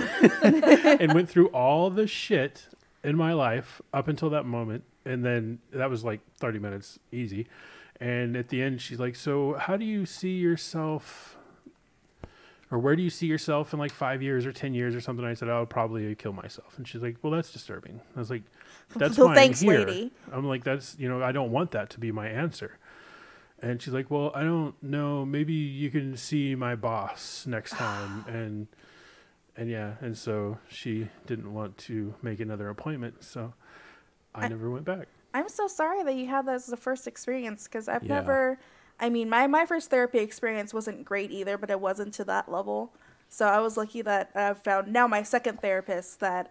went through all the shit in my life up until that moment. And then that was like 30 minutes easy. And at the end, she's like, so how do you see yourself, or where do you see yourself in like 5 years or 10 years or something? I said, I would probably kill myself. And she's like, well, that's disturbing. I was like, that's Well, why thanks, I'm here. lady. I'm like, that's, I don't want that to be my answer. And she's like, well, I don't know. Maybe you can see my boss next time. And yeah. And so she didn't want to make another appointment. So I never went back. I'm so sorry that you had that as the first experience because I've Yeah. never. I mean, my first therapy experience wasn't great either, but it wasn't to that level. So I was lucky that I've found now my second therapist that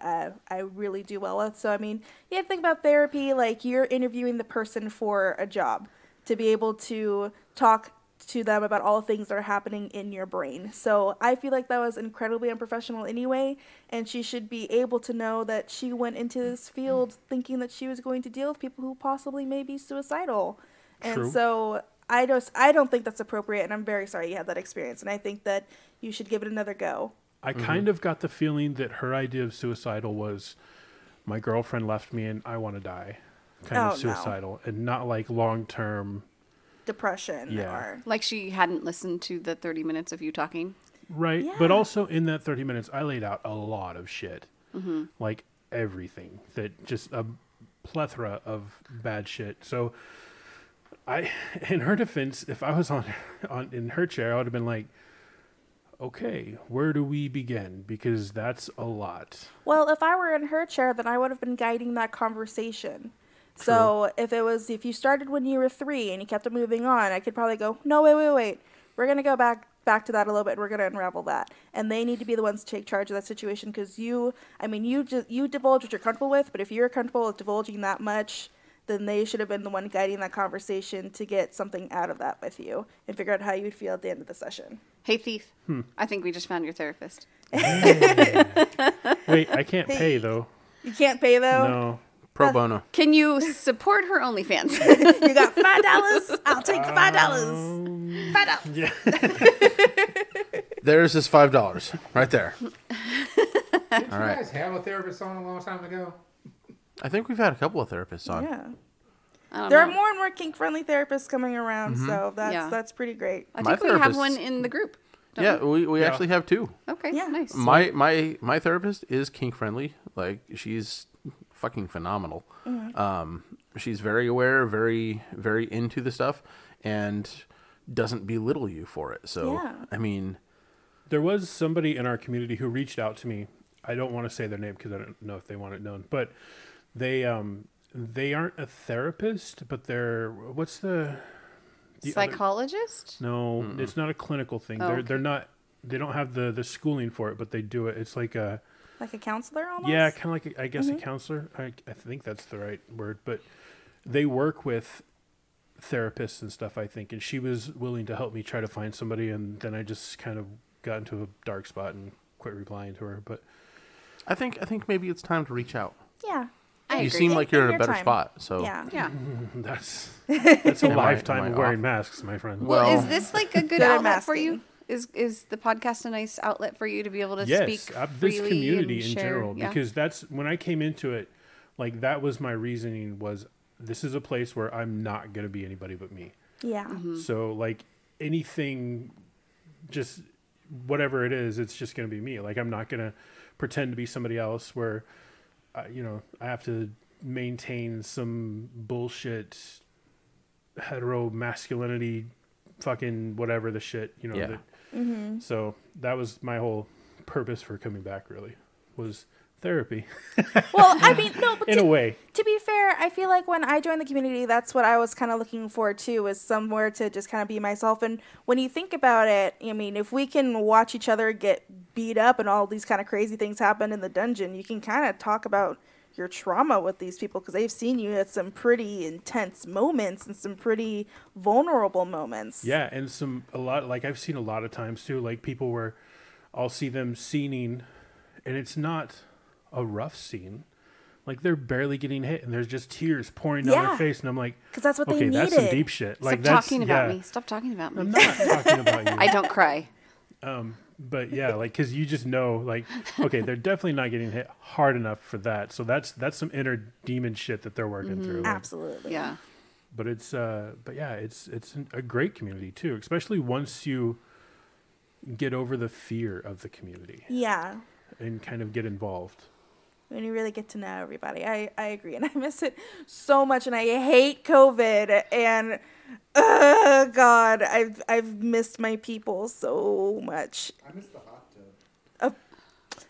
I really do well with. So, I mean, you have to think about therapy like you're interviewing the person for a job to be able to talk to them about all things that are happening in your brain. So I feel like that was incredibly unprofessional anyway, and she should be able to know that she went into this field thinking that she was going to deal with people who possibly may be suicidal. True. And so I don't think that's appropriate, and I'm very sorry you had that experience, and I think that you should give it another go. I kind of got the feeling that her idea of suicidal was, my girlfriend left me and I want to die. Kind of suicidal, and not like long-term depression. Yeah. Or Like she hadn't listened to the 30 minutes of you talking. right. Yeah. But also in that 30 minutes, I laid out a lot of shit, like everything, that just a plethora of bad shit. So in her defense, if I was on in her chair, I would have been like, okay, where do we begin? Because that's a lot. Well, if I were in her chair, then I would have been guiding that conversation. So if you started when you were 3 and you kept it moving on, I could probably go, no, wait. We're going to go back to that a little bit. We're going to unravel that. And they need to be the ones to take charge of that situation, because you divulge what you're comfortable with, but if you're comfortable with divulging that much, then they should have been the one guiding that conversation to get something out of that with you and figure out how you would feel at the end of the session. Hey, thief. I think we just found your therapist. Wait, I can't pay though. You can't pay, though? No. Pro bono. Can you support her OnlyFans? You got $5? I'll take $5. $5. Yeah. There's his $5 right there. Did All you right. guys have a therapist on a long time ago? I think we've had a couple of therapists on. Yeah. I don't There are know. more and more kink-friendly therapists coming around, so Yeah. that's pretty great. I My think we have therapist- one in the group. don't Yeah, we actually have 2. Okay, Yeah. nice. My therapist is kink friendly. Like, she's fucking phenomenal. She's very aware, very, very into the stuff, and doesn't belittle you for it. So, Yeah. I mean, There was somebody in our community who reached out to me. I don't want to say their name because I don't know if they want it known, but they aren't a therapist, but they're what's the other- Psychologist? No, it's not a clinical thing. Oh, They're not. They don't have the schooling for it, but they do it. It's like a Like a counselor almost? yeah, kind of like I guess a counselor. I think that's the right word, but they work with therapists and stuff, I think, and she was willing to help me try to find somebody, and then I just kind of got into a dark spot and quit replying to her. But I think maybe it's time to reach out. Yeah. I You agree. seem like you're in a your better time. spot. So Yeah. Yeah. that's a Am I lifetime of wearing off? masks, my friend. Well, Well- is this like a good Good at outlet for you? masking. Is the podcast a nice outlet for you to be able to yes, speak this freely community and in share? general, Yeah. because that's when I came into it. Like, that was my reasoning, was this is a place where I'm not going to be anybody but me. Yeah. Mm-hmm. So, like, anything, just whatever it is, it's just going to be me. Like, I'm not going to pretend to be somebody else where, I have to maintain some bullshit hetero masculinity, fucking whatever the shit, Yeah. that- So that was my whole purpose for coming back, really, was therapy. Well, I mean, no, but In a way. to be fair, I feel like when I joined the community, that's what I was kind of looking for too, was somewhere to just kind of be myself. And when you think about it, I mean, if we can watch each other get beat up and all these kind of crazy things happen in the dungeon, you can kind of talk about your trauma with these people, because they've seen you at some pretty intense moments and some pretty vulnerable moments. Yeah, and I've seen a lot of times too, like people where I'll see them scening, and it's not a rough scene. Like, they're barely getting hit, and there's just tears pouring down Yeah. their face, and I'm like, Because that's what they okay, needed. that's some deep shit. Like, Stop that's talking about yeah. me. Stop talking about me. I'm not talking about you. I don't cry. But yeah, like, because you just know, like, okay, they're definitely not getting hit hard enough for that. So that's some inner demon shit that they're working through. Like, Absolutely. Yeah. but it's a great community too, especially once you get over the fear of the community Yeah. and kind of get involved. When you really get to know everybody. I agree. And I miss it so much, and I hate COVID, and God, I've missed my people so much. I miss the hot tub.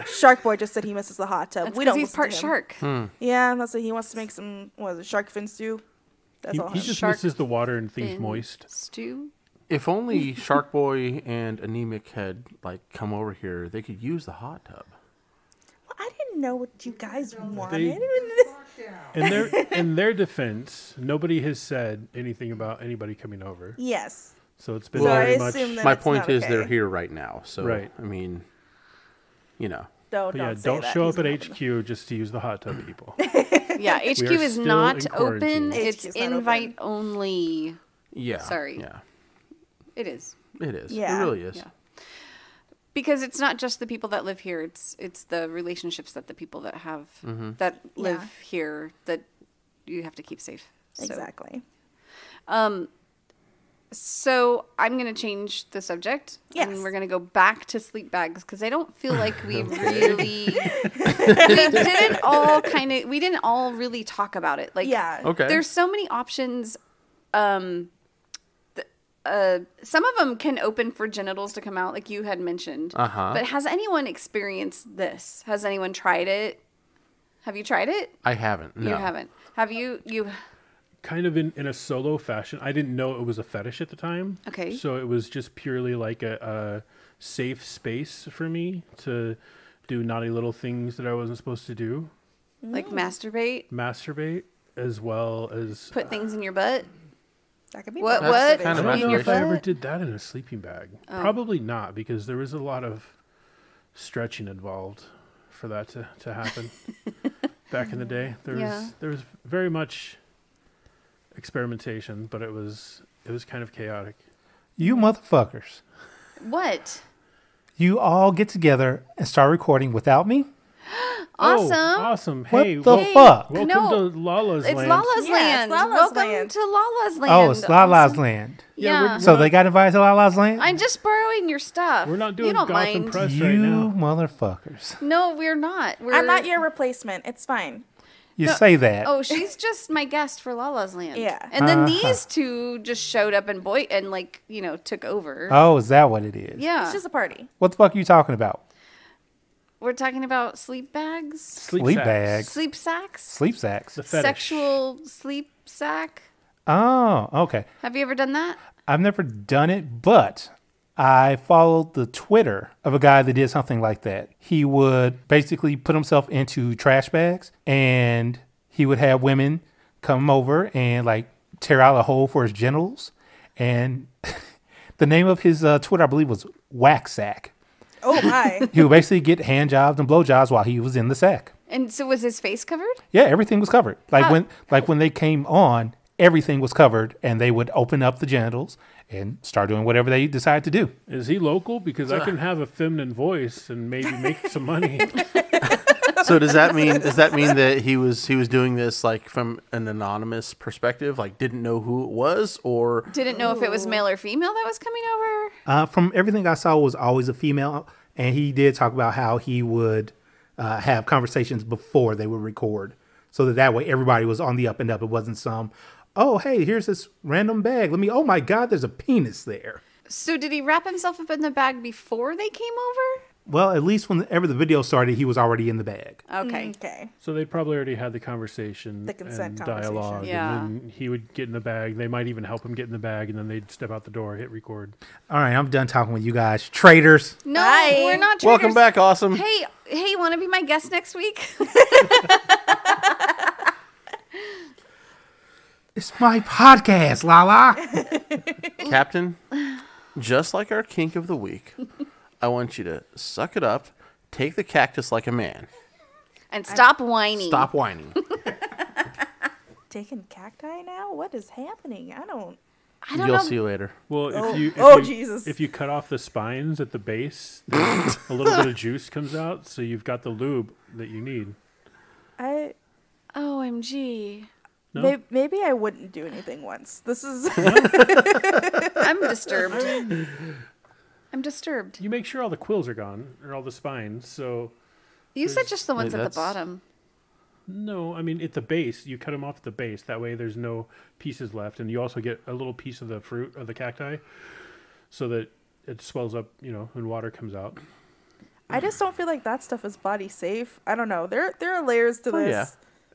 Shark Boy just said he misses the hot tub. That's We 'cause don't he's listen part to him. shark. Yeah, that's what he wants to make some, what is it, shark fin stew? That's all He him. just Shark misses the water and things fin moist. Stew. If only Shark Boy and Anemic had come over here, they could use the hot tub. I didn't know what you guys wanted. In their defense, nobody has said anything about anybody coming over. Yes. So it's been So I very much. assume that My it's point not is okay. they're here right now. So, Right. I mean, you know. No, But yeah, say don't that. show He's up at not HQ just to use the hot tub, people. Yeah, HQ We are is still not in quarantine. open. It's HQ is not invite open. only. Yeah. Sorry. Yeah. It is. It is. Yeah. It really is. Yeah. Because it's not just the people that live here. It's the relationships that the people that have that live Yeah. here that you have to keep safe. So. Exactly. So I'm going to change the subject. Yes. And we're going to go back to sleep bags because I don't feel like we really we didn't all really talk about it. Like, Yeah. Okay. there's so many options. Some of them can open for genitals to come out, like you had mentioned. Uh-huh. But has anyone experienced this? Has anyone tried it? Have you tried it? I haven't. No. You haven't. Have you? You. Kind of in a solo fashion. I didn't know it was a fetish at the time. Okay. So it was just purely like a safe space for me to do naughty little things that I wasn't supposed to do. Like masturbate, Masturbate, as well as... put things in your butt. That could be What? That's What? kind I of don't know In your if I ever butt? did that in a sleeping bag. Oh. Probably not, because there was a lot of stretching involved for that to happen. Back in the day, there was very much experimentation, but it was kind of chaotic. You motherfuckers. What? You all get together and start recording without me? Awesome. Oh, awesome. What Hey, the fuck? welcome No, to Lala's It's Land. Lala's Yeah, Land. it's Lala's Welcome Land. to Lala's Land. Oh, it's Lala's Awesome. Land. Yeah. So they got invited to Lala's Land? I'm just borrowing your stuff. We're not You doing don't Gotham mind. Press You right now. motherfuckers. No, we're not. I'm not your replacement. It's fine. You say that. Oh, she's just my guest for Lala's Land. Yeah. And then Uh-huh. these two just showed up and took over. Oh, is that what it is? Yeah. It's just a party. What the fuck are you talking about? We're talking about sleep bags, Sleep sacks. bags. sleep sacks, Sleep sacks. The fetish. sexual sleep sack. Oh, okay. Have you ever done that? I've never done it, but I followed the Twitter of a guy that did something like that. He would basically put himself into trash bags and he would have women come over and like tear out a hole for his genitals. And the name of his Twitter, I believe, was Whack Sack. Oh my. He would basically get hand jobs and blow jobs while he was in the sack. And so was his face covered? Yeah, everything was covered. When they came on, everything was covered, and they would open up the genitals and start doing whatever they decided to do. Is he local? Because I can have a feminine voice and maybe make some money. So does that mean that he was doing this like from an anonymous perspective, like didn't know who it was, or Didn't know if it was male or female that was coming over? From everything I saw, it was always a female, and he did talk about how he would have conversations before they would record, so that way everybody was on the up and up. It wasn't some, oh hey, here's this random bag. Oh my god, there's a penis there. So did he wrap himself up in the bag before they came over? Well, at least whenever the video started, he was already in the bag. Okay. Okay. So they probably already had the conversation, The consent and conversation. dialogue, Yeah. and then he would get in the bag. They might even help him get in the bag, and then they'd step out the door, hit record. All right, I'm done talking with you guys, traitors. No, Bye. we're not traitors. welcome back, awesome. Hey, want to be my guest next week? It's my podcast, Lala. Captain, just like our kink of the week, I want you to suck it up, take the cactus like a man. And stop whining. Stop whining. Taking cacti now? What is happening? I don't I don't You'll know. see later. Well, Jesus. if you cut off the spines at the base, then a little bit of juice comes out, so you've got the lube that you need. OMG. No? Maybe I wouldn't do anything once. This is I'm disturbed. I'm disturbed. You make sure all the quills are gone, or all the spines, so... You said just the ones Wait, at the that's- bottom. No, I mean, at the base, you cut them off at the base. That way there's no pieces left, and you also get a little piece of the fruit of the cacti, so that it swells up, when water comes out. I just don't feel like that stuff is body safe. I don't know. There are layers to this. yeah.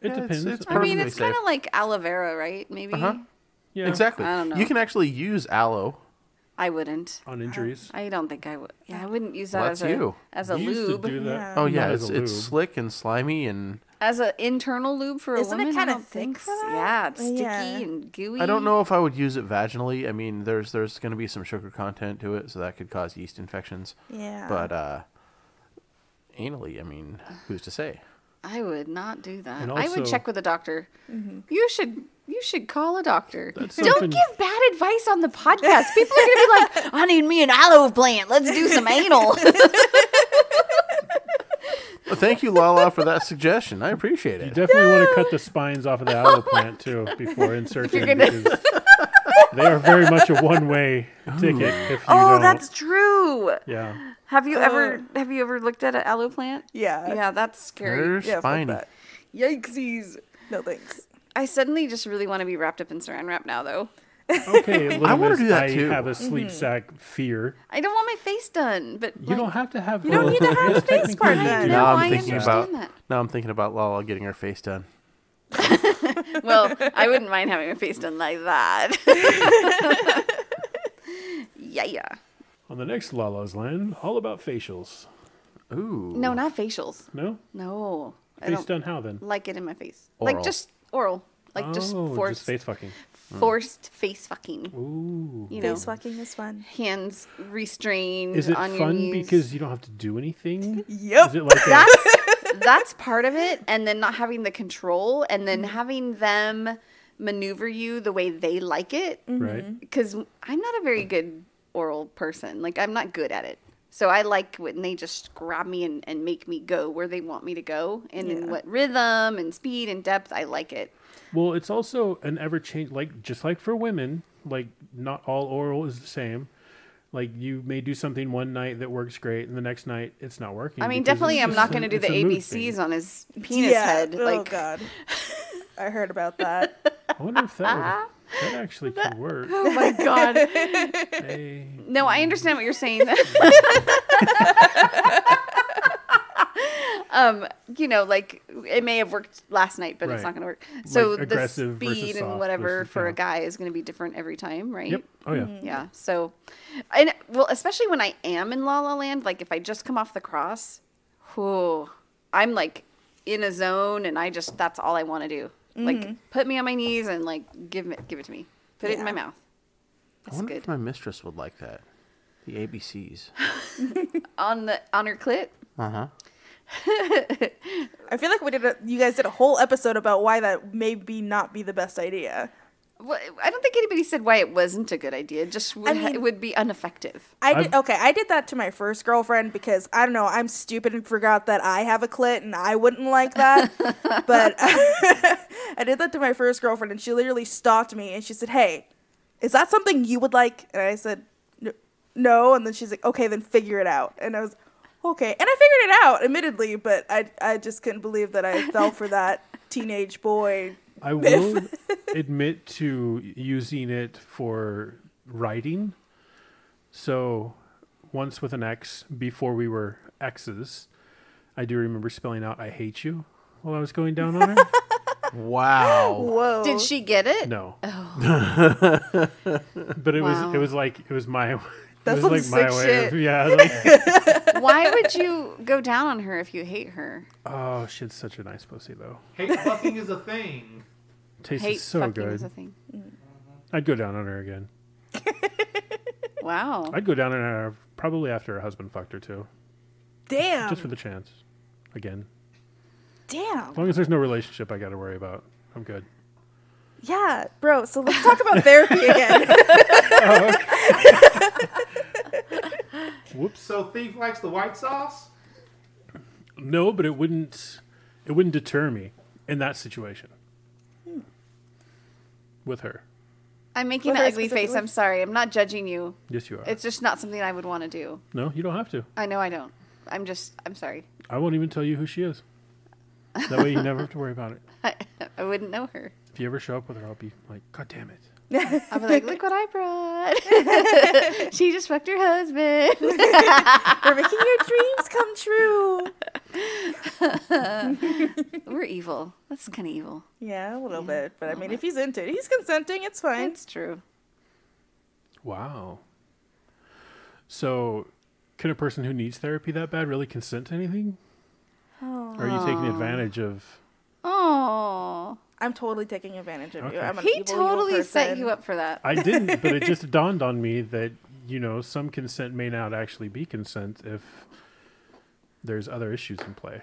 It Yeah, depends. it's I mean, perfectly it's kind of safe. like aloe vera, right? Maybe. Uh-huh. Yeah, Exactly. I don't know. You can actually use aloe. I wouldn't. on injuries. I don't think I would. Yeah, I wouldn't use that Well, as that's you. a You used to lube. do that. Yeah. Oh yeah, Not it's as a lube. slick and slimy and As an internal lube for a Isn't it woman? kinda I don't think thick so. for that? Yeah, it's sticky Yeah. and gooey. I don't know if I would use it vaginally. I mean, there's going to be some sugar content to it, so that could cause yeast infections. Yeah. But anally, I mean, who's to say? I would not do that. And I would also- check with a doctor. You should call a doctor. Don't something- give bad advice on the podcast. People are going to be like, I need me an aloe plant. Let's do some anal. Well, thank you, Lala, for that suggestion. I appreciate You it. definitely want to cut the spines off of the aloe plant too before inserting because they are very much a one-way ticket. If you Oh, don't. that's true. Yeah. Have you ever looked at an aloe plant? Yeah. Yeah, that's scary. They're Yeah, fuck spiny. that. Yikesies. No thanks. I suddenly just really want to be wrapped up in saran wrap now, though. Okay, I wanna do that I too. have a sleep sack fear. I don't want my face done, but You don't have to have. You don't need to have the face part technically done. you do. Now I I'm thinking understand about that. Lala getting her face done. Well, I wouldn't mind having my face done like that. Yeah. On the next Lala's Land, all about facials. Ooh. No, not facials. No, No. I face don't done how then? like it in my face. Oral. Like just oral. Like just Oh, forced just face fucking. forced face fucking. Ooh. You know, Face fucking is fun. hands restrained Is it on your fun knees. because you don't have to do anything? Yep. Is it like a, That's part of it, and then not having the control, and then having them maneuver you the way they like it. right? Because I'm not a very good oral person. Like, I'm not good at it. So I like when they just grab me and make me go where they want me to go, and in what rhythm and speed and depth. I like it. Well, it's also an ever change. Like just like for women, like not all oral is the same. Like you may do something one night that works great, and the next night it's not working. I mean, because definitely, it's I'm just not a- going to do it's the a mood ABCs thing. on his penis head. Oh Like, god. I heard about that. I wonder if that actually could work. oh my god. Hey. No, I understand what you're saying. You know, like it may have worked last night, but it's Right. not going to work. So Like the aggressive versus speed soft and whatever versus- for a yeah. guy is going to be different every time, right? Yep. Oh yeah. Yeah. So, and well, especially when I am in La La Land, like if I just come off the cross, whew, I'm like in a zone, and that's all I want to do. Like put me on my knees and like give it to me. Put it in my mouth. I That's wonder good. if my mistress would like that. The ABCs. On her clit. Uh-huh. I feel like you guys did a whole episode about why that may not be the best idea. Well, I don't think anybody said why it wasn't a good idea. Just it would be ineffective. I did that to my first girlfriend because I don't know, I'm stupid and forgot that I have a clit and I wouldn't like that. But I did that to my first girlfriend, and she literally stopped me and she said, "Hey, is that something you would like?" And I said, "No." And then she's like, "Okay, then figure it out." And I was, "Okay." And I figured it out, admittedly, but I just couldn't believe that I fell for that teenage boy. I will admit to using it for writing. So once with an ex, before we were exes, I do remember spelling out "I hate you" while I was going down on her. Wow. Whoa. Did she get it? No, Oh. but it Wow. was like my. That's it some was like my sick way shit. of, yeah. Like, Why would you go down on her if you hate her? oh, she had such a nice pussy though. Hate fucking is a thing. Tasted Hate so fucking good. is a thing. I'd go down on her again. Wow. I'd go down on her probably after her husband fucked her too, Damn. just for the chance. Again, Damn. as long as there's no relationship I got to worry about, I'm good. Yeah, bro. So let's talk about therapy again. Whoops. So Thief likes the white sauce? No, but it wouldn't deter me in that situation with her. I'm making With an her ugly face. specifically? I'm sorry. I'm not judging you. Yes, you are. It's just not something I would want to do. No, you don't have to. I know I don't. I'm sorry. I won't even tell you who she is. That way you never have to worry about it. I wouldn't know her. If you ever show up with her, I'll be like, God damn it. I'll be like, look what I brought. She just fucked her husband. We're making your dreams come true. We're evil. That's kind of evil. Yeah, a little bit. But I mean, if he's into it, he's consenting. It's fine. It's true. Wow. So, can a person who needs therapy that bad really consent to anything? Oh. Or are you taking advantage of I'm totally taking advantage of you. Okay. I'm an He evil, totally evil set person. you up for that. I didn't, but it just dawned on me that, some consent may not actually be consent if there's other issues in play.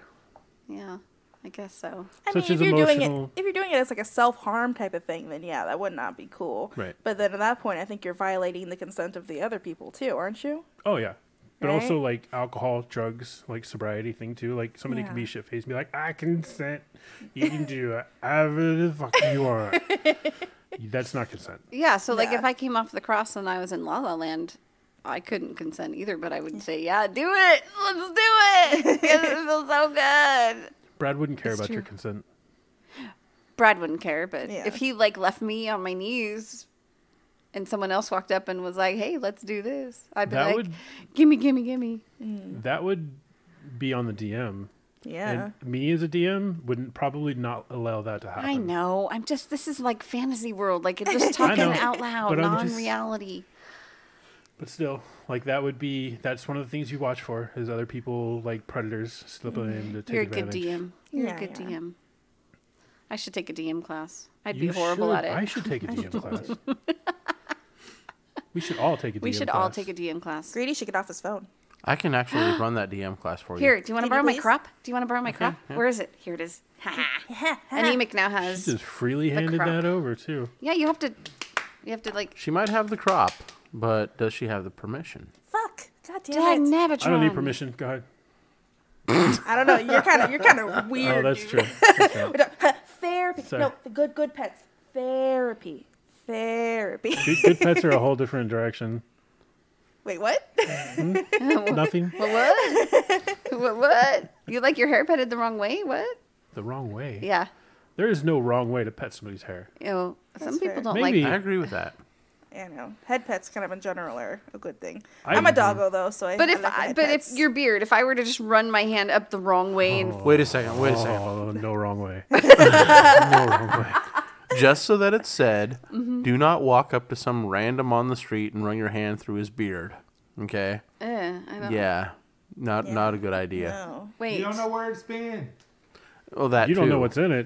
Yeah, I guess so. I Such mean, as if you're doing emotional- it as like a self-harm type of thing, then yeah, that would not be cool. Right. But then at that point, I think you're violating the consent of the other people too, aren't you? Oh, yeah. But Right? also, like, alcohol, drugs, like, sobriety thing, too. Like, somebody can be Yeah. shit-faced and be like, I consent. You can do whatever the fuck you want. That's not consent. Yeah, so like Yeah. if I came off the cross and I was in La La Land, I couldn't consent either, but I would say, yeah, do it. Let's do it. It feels so good. Brad wouldn't care It's about true. your consent. Brad wouldn't care, but Yeah. if he like left me on my knees and someone else walked up and was like, hey, let's do this, I'd be That like, would- gimme, gimme, gimme. That would be on the DM. Yeah. And me as a DM wouldn't probably not allow that to happen. I know. This is like fantasy world. Like, it's just talking know, out loud, but I'm just- non-reality. But still, like, that's one of the things you watch for, is other people, like predators, slipping in to take You're a good advantage. DM. You're Yeah, a good yeah. DM. I should take a DM class. I'd You be horrible should. at it. I should take a DM class. We should all take a DM class. We should all take a DM class. Greedy should get off his phone. I can actually run that DM class for you. Here, do you want to Can you borrow my please? crop? Do you want to borrow my crop? yeah. Where is it? Here it is. Anemic now has. She just freely handed crop. that over, too. Yeah, you have to like. She might have the crop, but does she have the permission? Fuck. God damn Dag it. Navatron. I don't need permission. Go ahead. I don't know. You're kind of weird. Oh, that's dude. true. That's right. Therapy. Sorry. No, the good pets. Therapy. Good pets are a whole different direction. Wait, what? Nothing. What? You like your hair petted the wrong way? What? The wrong way. Yeah. There is no wrong way to pet somebody's hair. Some That's people fair. don't Maybe. like. I agree with that. I know. Head pets kind of in general are a good thing. I I'm a agree. doggo though, so I. But I like the head pets. your beard, if I were to just run my hand up the wrong way and Wait a second. Oh, no wrong way. No wrong way. Just so that it's said, Mm-hmm. do not walk up to some random on the street and run your hand through his beard. Okay? I don't Yeah. Not a good idea. No. wait. You don't know where it's been. Oh, that You too. don't know what's in it.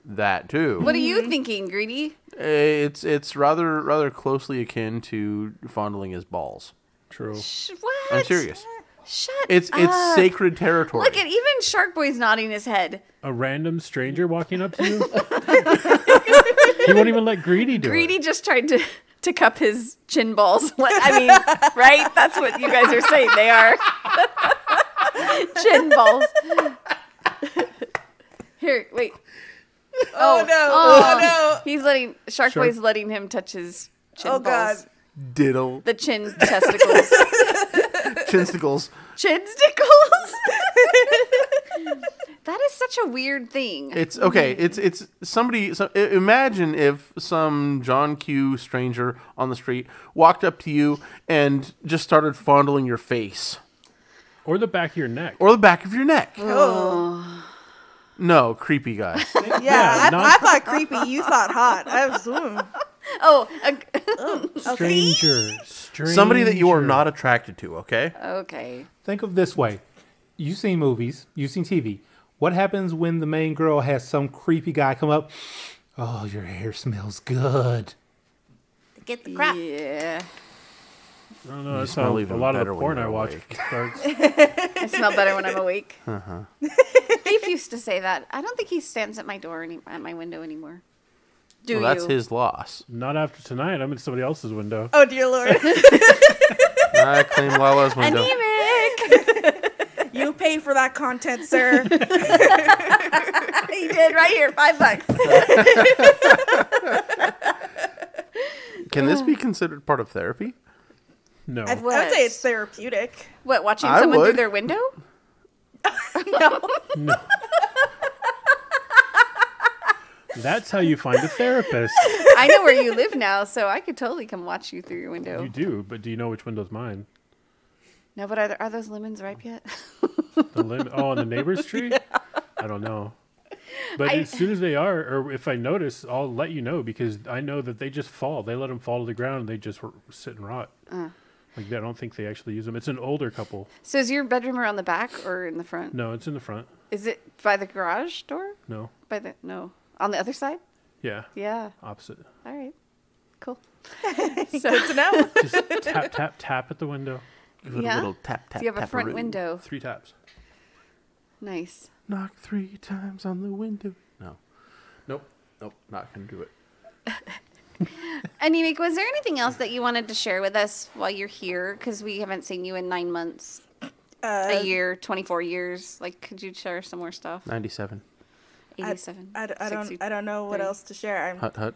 That too. What are you thinking, Greedy? It's rather closely akin to fondling his balls. True. What? I'm serious. Shut It's up. sacred territory. Look at even Shark Boy's nodding his head. A random stranger walking up to you? He won't even let Greedy do Greedy it. just tried to cup his chin balls. I mean, right? That's what you guys are saying. They are chin balls. Here, wait. Oh, no! Oh, He's letting Shark Shark- Boy's letting him touch his chin Oh, balls. God. Diddle. The chin testicles. Chinsticles. Chinsticles. That is such a weird thing. It's okay. It's somebody. Imagine if some John Q. stranger on the street walked up to you and just started fondling your face Or the back of your neck. or the back of your neck. Oh. No, creepy guy. Yeah, not- I thought creepy. You thought hot. I was. Stranger. Somebody that you are not attracted to. Okay. Okay. Think of this way. You've seen movies. You've seen TV. What happens when the main girl has some creepy guy come up? Oh, your hair smells good. Get the crap. Yeah. I don't know. That's smell how a even lot of the better when porn you're I watch awake. starts. I smell better when I'm awake. Beef used to say that. I don't think he stands at my door at my window anymore. Do Well, that's you? his loss. Not after tonight. I'm in somebody else's window. Oh, dear Lord. I claim Lala's window. Anemic. You paid for that content, sir. He did right here. $5. Can this be considered part of therapy? No. I would say it's therapeutic. What, watching I someone through would. their window? No. That's how you find a therapist. I know where you live now, so I could totally come watch you through your window. You do, but do you know which window's mine? No, but are those lemons ripe yet? On the neighbor's tree? I don't know. But as soon as they are, or if I notice, I'll let you know because I know that they just fall. They let them fall to the ground and they just sit and rot. Like, I don't think they actually use them. It's an older couple. So is your bedroom around the back or in the front? No, it's in the front. Is it by the garage door? No. No. On the other side? Yeah. Yeah. Opposite. All right. Cool. Good to know. Just tap, tap, tap at the window. Give it Yeah? a little tap, tap, Do you have a front tap-a-roo. window? 3 taps. Nice. Knock 3 times on the window. No. Nope. Not going to do it. Anyway, was there anything else that you wanted to share with us while you're here? Because we haven't seen you in 9 months, a year, 24 years. Like, could you share some more stuff? 97. 87. I don't know what else to share. Hut, hut.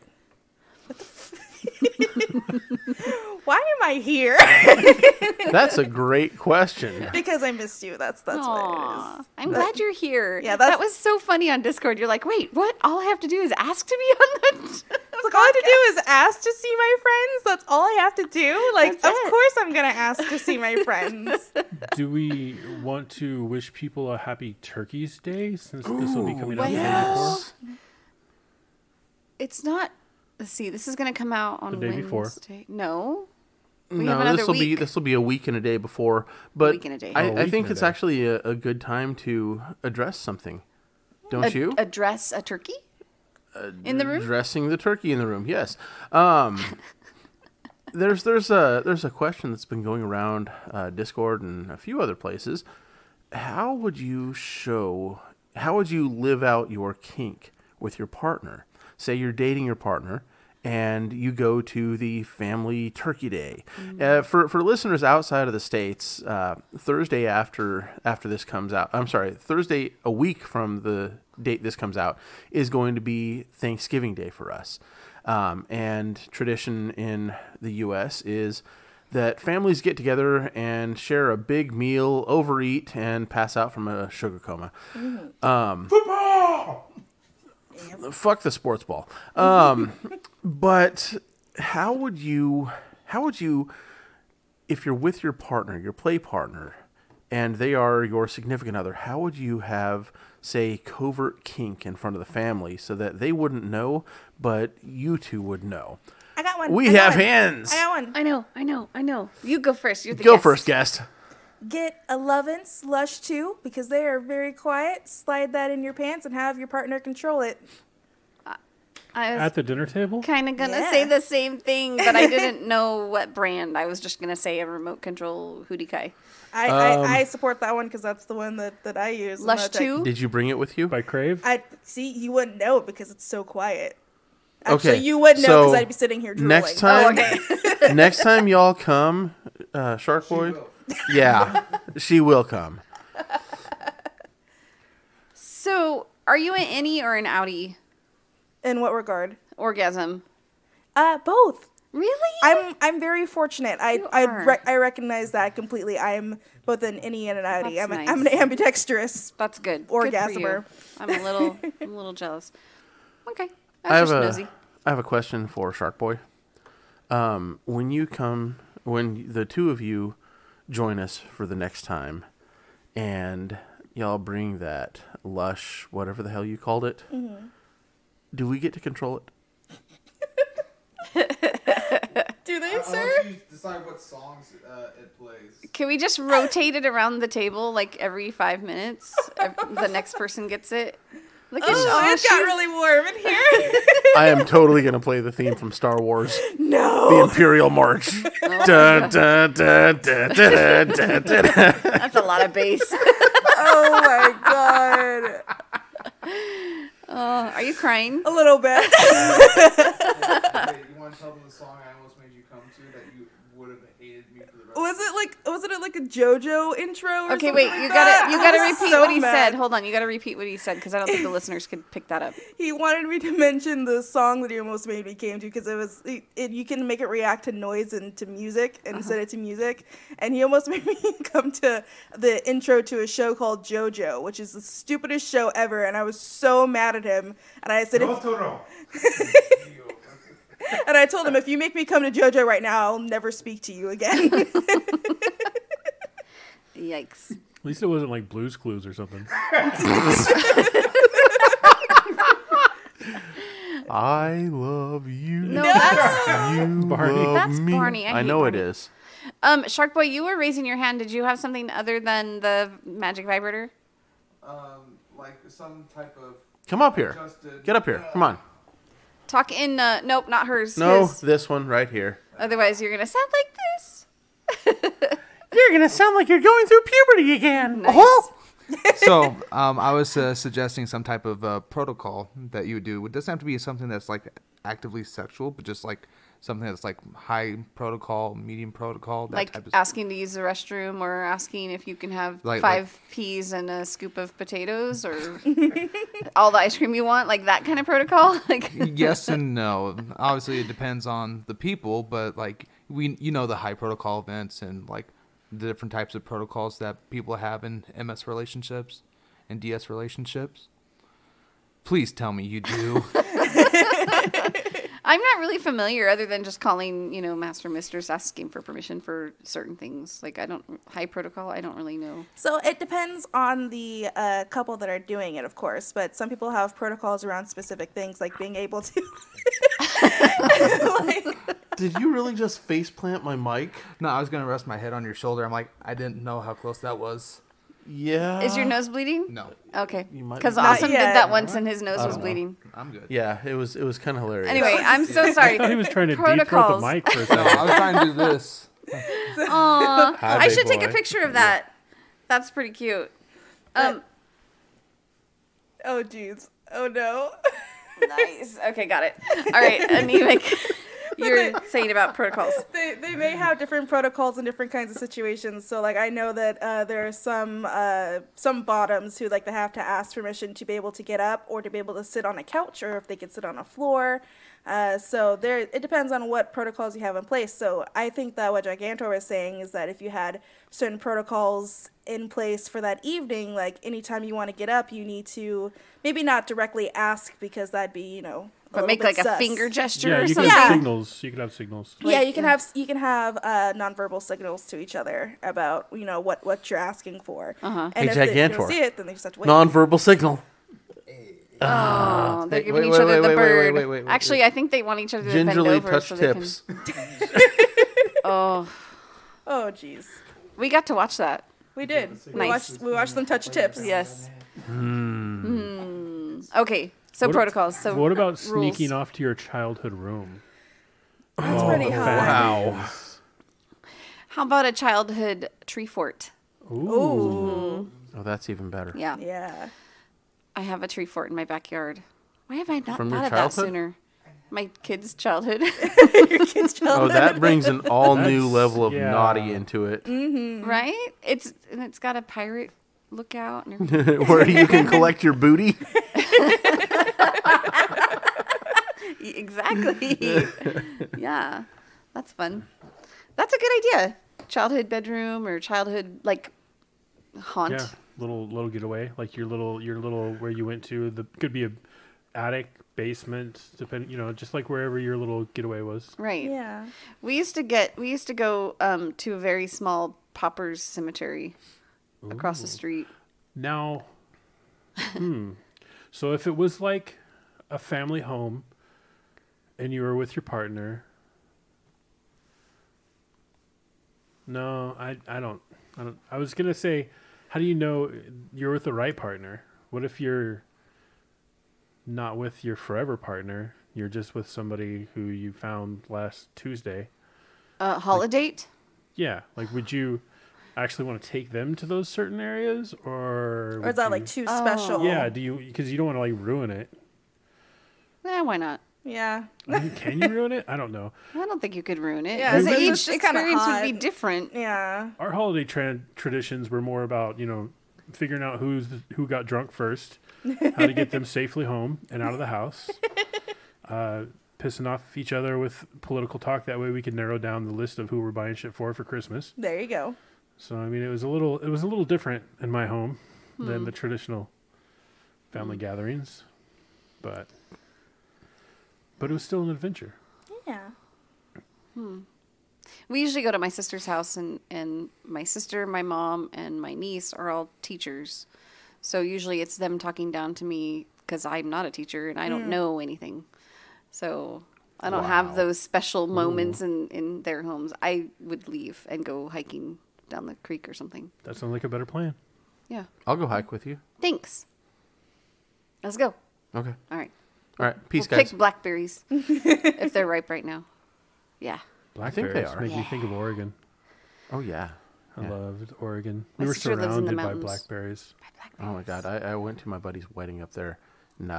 Why am I here? That's a great question. Because I missed you. That's what it Aw, is. I'm glad you're here. Yeah, that was so funny on Discord. You're like, wait, what? All I have to do is ask to be on the It's like all I have to do is ask to see my friends. That's all I have to do. Like, That's of it. course I'm gonna ask to see my friends. Do we want to wish people a happy Turkey's Day since this will be coming out the day yes. before? It's not. Let's see. This is going to come out on The day before. Wednesday. No. We have No, another this will be a week and a day before. But week and a day. Oh, a I week think and a it's day. actually a good time to address something. Don't you? Address a turkey in the room. Dressing the turkey in the room. Yes. There's a question that's been going around Discord and a few other places. How would you live out your kink with your partner? Say you're dating your partner and you go to the family turkey day. For listeners outside of the States, Thursday after this comes out, Thursday a week from the date this comes out is going to be Thanksgiving Day for us. And tradition in the U.S. is that families get together and share a big meal, overeat, and pass out from a sugar coma. Football! Fuck the sports ball. But how would you, if you're with your partner, your play partner, and they are your significant other, how would you have, say, covert kink in front of the family so that they wouldn't know, but you two would know? I got one. We have hands. I got one. I know. You go first. You're the Go guest. first, guest. Get a Lovin' Slush 2 because they are very quiet. Slide that in your pants and have your partner control it. I was At the dinner table? kind of going to Yeah. say the same thing, but I didn't know what brand. I was just going to say a remote control Hootie Kai. I support that one because that's the one that I use. I'm Lush not like- 2? Did you bring it with you? By Crave? I see you wouldn't know because it's so quiet. Actually, Okay, you would know so because I'd be sitting here drooling. Next time, okay. next time y'all come, Shark Boy. Yeah, she will come. So, are you an innie or an outie In what regard? orgasm? Both. Really? I'm very fortunate. You are. I recognize that completely. I'm both an innie and an outie. That's I'm nice. an ambidextrous. That's good. Orgasmer. Good for you. I'm a little jealous. Okay. I That's have just nosy. a question for Shark Boy. When the two of you join us for the next time, and y'all bring that lush, whatever the hell you called it, do we get to control it? Do they, I'll sir? let you decide what songs it plays. Can we just rotate it around the table like every 5 minutes? The next person gets it. Look at It got really warm in here. I am totally going to play the theme from Star Wars, No. the Imperial March. Dun, dun, dun, dun, dun, dun, dun, dun. That's a lot of bass. Oh my god. Are you crying? A little bit. Wait, you want to tell them the song I almost made you come to that you would have hated me for the rest Was it like a JoJo intro or Okay, something wait. like You that? gotta I was repeat so what he mad. said. Hold on. You gotta repeat what he said because I don't think the listeners could pick that up. He wanted me to mention the song that he almost made me came to because you can make it react to noise and to music and set it to music, and he almost made me come to the intro to a show called JoJo, which is the stupidest show ever, and I was so mad at him, and I said, and I told him, if you make me come to JoJo right now, I'll never speak to you again. Yikes. At least it wasn't like Blue's Clues or something. I love you. No, that's You Barney. love That's me. Barney. I hate know Barney. it is. Shark Boy. You were raising your hand. Did you have something other than the magic vibrator? like some type of Come up here. Get up here. Come on. Talk in, nope, not hers. No, his. this one right here. Otherwise, you're going to sound like this. You're going to sound like you're going through puberty again. Nice. Oh! So, I was suggesting some type of protocol that you would do. It doesn't have to be something that's like actively sexual, but just like something that's like high protocol, medium protocol. That Like type of asking to use the restroom or asking if you can have Like- 5 peas and a scoop of potatoes or all the ice cream you want, like that kind of protocol. Like Yes and no. Obviously, it depends on the people, but like the high protocol events and like the different types of protocols that people have in MS relationships and DS relationships. Please tell me you do. I'm not really familiar other than just calling, master mistress, asking for permission for certain things. Like high protocol, I don't really know. So it depends on the couple that are doing it, of course. But some people have protocols around specific things, like being able to. Did you really just faceplant my mic? No, I was gonna rest my head on your shoulder. I'm like, I didn't know how close that was. Yeah. Is your nose bleeding? No, Okay. You might Because be- Awesome did yet. that once and his nose was bleeding. I'm good. Yeah, it was kind of hilarious. Anyway, I'm so sorry. I thought he was trying to deep throat Protocols. the mic for a No, second. I was trying to do this. Aw. Hi, I big should take a boy. picture of that. That's pretty cute. Oh, jeez. Oh, no. Nice. Okay, got it. All right, anemic. You're saying about protocols. They may have different protocols in different kinds of situations. So, like, I know that there are some bottoms who, like, they have to ask permission to be able to get up or to be able to sit on a couch or if they can sit on a floor. So it depends on what protocols you have in place. So I think that what Gigantor was saying is that if you had certain protocols in place for that evening, like anytime you want to get up, you need to maybe not directly ask because that'd be, But make like a finger gesture Yeah, or you something. can Yeah. have signals. You can have signals. Yeah, you can have nonverbal signals to each other about what you're asking for. Uh-huh. And Hey, if they Gigantor. don't see it, then they just have to wait. Non-verbal signal. Oh, they're giving wait, each other wait, the wait, bird. wait. Actually, I think they want each other to bend Gingerly over touch so they tips. can. Oh, Oh, jeez. we got to watch that. We did. Nice. We watched them touch tips. Yes. Okay, so protocols. So What about rules. sneaking off to your childhood room? That's pretty hot. Wow. How about a childhood tree fort? Ooh. Oh, that's even better. Yeah. Yeah. I have a tree fort in my backyard. Why have I not From your thought of that childhood? sooner? My kid's childhood. Your kids' Oh, childhood. that brings an all-new That's- level of yeah. naughty into it, Right? It's got a pirate lookout. And where you can collect your booty. exactly. Yeah. That's fun. That's a good idea. Childhood bedroom or childhood haunt. Yeah, little getaway, like your little where you went to. Could be a attic, basement, depending. Just like wherever your little getaway was. Right. Yeah. We used to go to a very small paupers cemetery across the street. Now, so if it was like a family home, and you were with your partner. No, I don't. I was gonna say, how do you know you're with the right partner? What if you're not with your forever partner? You're just with somebody who you found last Tuesday. Holiday? Yeah, would you actually want to take them to those certain areas, or Or is that too special? Yeah, do you? Because you don't want to ruin it. Why not? Yeah. I mean, can you ruin it? I don't know. I don't think you could ruin it. Yeah, Because it's each kinda experience would hot. be different. Yeah. Our holiday traditions were more about figuring out who got drunk first, how to get them safely home and out of the house, pissing off each other with political talk. That way we could narrow down the list of who we're buying shit for Christmas. There you go. So I mean, it was a little different in my home than the traditional family gatherings, but it was still an adventure. Yeah. We usually go to my sister's house, and my sister, my mom, and my niece are all teachers. So usually it's them talking down to me because I'm not a teacher and I don't know anything. So I don't have those special moments in their homes. I would leave and go hiking down the creek or something. That sounds like a better plan. Yeah. I'll go hike with you. Thanks. Let's go. Okay. All right. All right. Peace, We'll guys. pick blackberries if they're ripe right now. Yeah. think they are. Make me think of Oregon. Oh, yeah. I loved Oregon. My We were sister lives in the surrounded by mountains. blackberries. Oh, my God. I went to my buddy's wedding up there. And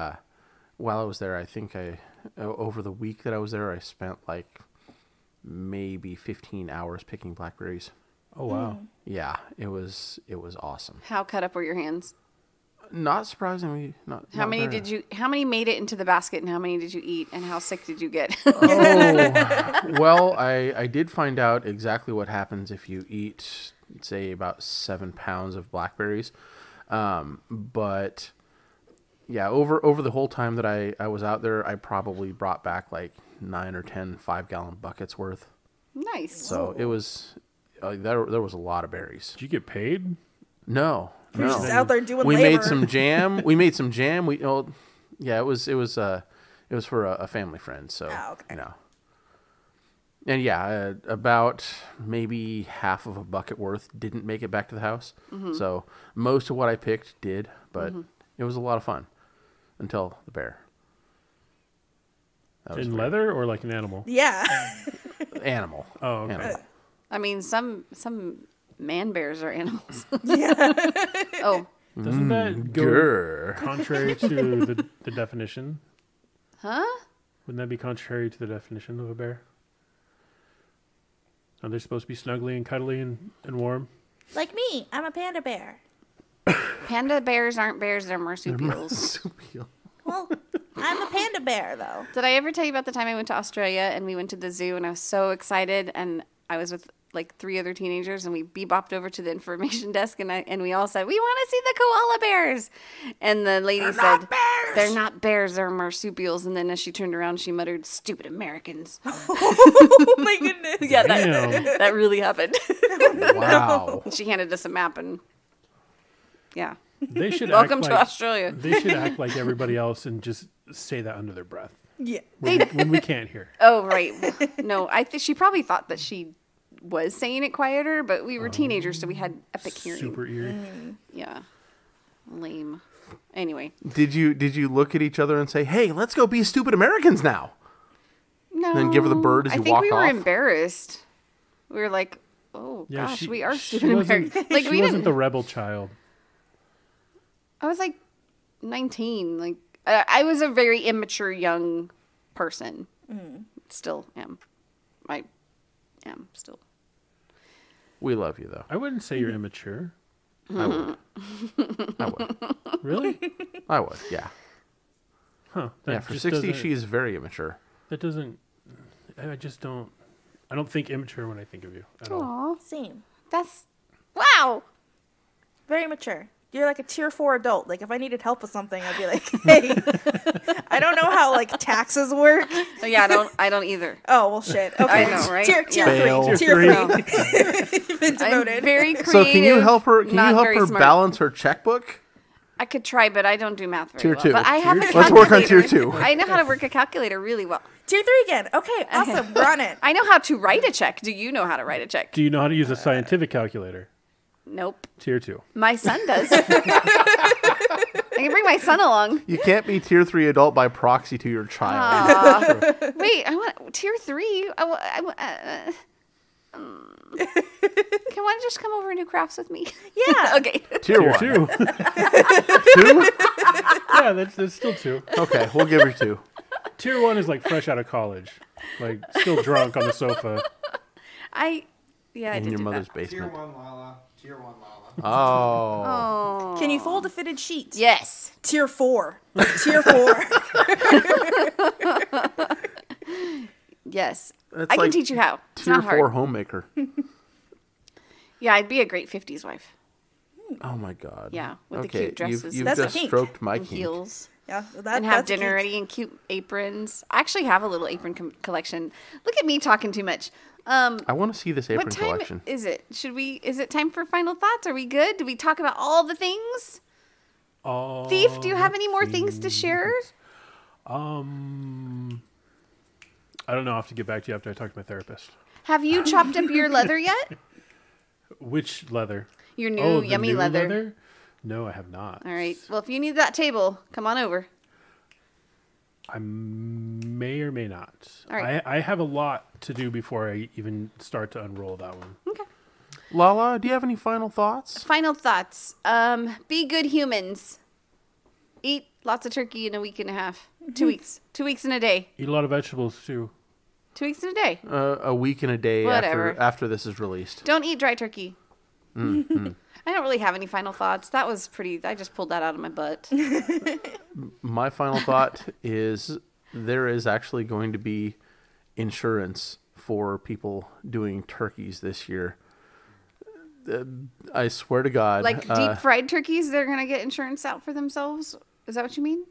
while I was there, I think over the week that I was there, I spent like maybe 15 hours picking blackberries. Oh, wow. Yeah, it was awesome. How cut up were your hands? Not surprisingly, not. How not many very- did you? How many made it into the basket, and how many did you eat? And how sick did you get? Oh, well, I did find out exactly what happens if you eat, say, about 7 pounds of blackberries. But yeah, over the whole time that I was out there, I probably brought back like 9 or 10 5-gallon buckets worth. Nice. So it was there was a lot of berries. Did you get paid? No. You're just out there doing We labor. made some jam. It was for a family friend. So okay. And yeah, about maybe half of a bucket worth didn't make it back to the house. Mm-hmm. So most of what I picked did, but it was a lot of fun until the bear. That was In great. leather or like an animal? Yeah. Animal. Oh, okay. Animal. I mean, some man bears are animals. Yeah. Oh, Doesn't that go Grr. contrary to the definition? huh? Wouldn't that be contrary to the definition of a bear? Are they supposed to be snuggly and cuddly and warm? Like me, I'm a panda bear. Panda bears aren't bears; they're marsupials. Well, I'm a panda bear, though. Did I ever tell you about the time I went to Australia and we went to the zoo and I was so excited and I was with like 3 other teenagers and we bebopped over to the information desk and we all said, we want to see the koala bears. And the lady said, they're not bears, they're marsupials. And then as she turned around, she muttered, stupid Americans. Oh, my goodness. Yeah, Damn. that really happened. Wow. And she handed us a map and yeah. They should Welcome act to like, Australia. They should act like everybody else and just say that under their breath Yeah. when we can't hear. Oh, right. No, I think she probably thought that she was saying it quieter, but we were teenagers, so we had epic hearing. Super eerie. Yeah. Lame. Anyway. Did you look at each other and say, "Hey, let's go be stupid Americans now"? No. Then give her the bird as you I think walk we were off? embarrassed. We were like, oh, Yeah, gosh, she- we are she stupid wasn't- Americans. Like, she we wasn't didn't. the rebel child. I was like 19. Like, I was a very immature young person. Still am. I am still. We love you though. I wouldn't say you're immature. I would. I would. Really? I would. Yeah. Huh. Yeah. For just 60, doesn't- she is very immature. That doesn't. I just don't. I don't think immature when I think of you at all. Aw. Same. That's. Wow. Very mature. You're like a tier 4 adult. Like, if I needed help with something, I'd be like, hey, I don't know how, like, taxes work. Oh, yeah, I don't either. Oh, well, shit. Okay. I know, right? Tier Yeah. Fail. 3. Tier Tier three. 3. You've been I'm demoted. very creative. So can you help her? Can not you help very her smart. balance her checkbook? I could try, but I don't do math very Tier well. two. But I have a calculator. Let's work on tier 2. I know how to work a calculator really well. Tier 3 again. Okay, awesome. We're on it. I know how to write a check. Do you know how to write a check? Do you know how to use a scientific calculator? Nope. Tier 2. My son does. I can bring my son along. You can't be tier 3 adult by proxy to your child. Wait, I want tier 3. Can one just come over and do crafts with me? Yeah. Okay. Tier Tier 1. 2. 2? Yeah, that's still 2. Okay, we'll give her 2. Tier 1 is like fresh out of college, like still drunk on the sofa. I In did your do mother's that. Tier basement. 1 Lala. Tier 1 Lala. Oh. Oh. Can you fold a fitted sheet? Yes. Tier 4. Tier 4. Yes. That's I can like teach you how. It's Tier not 4 hard. homemaker. Yeah, I'd be a great 50s wife. Oh my god. Yeah, with the Okay, cute dresses. You've That's a just kink. stroked my And kink. heels. Yeah, And have dinner ready and cute aprons. I actually have a little apron collection. Look at me talking too much. I want to see this apron What time collection. is it? Is it time for final thoughts? Are we good? Did we talk about all the things? Thief, do you have any more things to share? I don't know. I'll have to get back to you after I talk to my therapist. Have you chopped up your leather yet? Which leather? Your new the yummy new leather. No, I have not. All right. Well, if you need that table, come on over. I may or may not. All right. I have a lot to do before I even start to unroll that one. Okay. Lala, do you have any final thoughts? Final thoughts. Be good humans. Eat lots of turkey in a week and a half. 2 weeks. 2 weeks in a day. Eat a lot of vegetables too. 2 weeks in a day. A week and a day after this is released. Don't eat dry turkey. Mm-hmm. I don't really have any final thoughts. That was pretty... I just pulled that out of my butt. My final thought is there is actually going to be insurance for people doing turkeys this year. I swear to God. Like deep fried turkeys, they're going to get insurance out for themselves? Is that what you mean?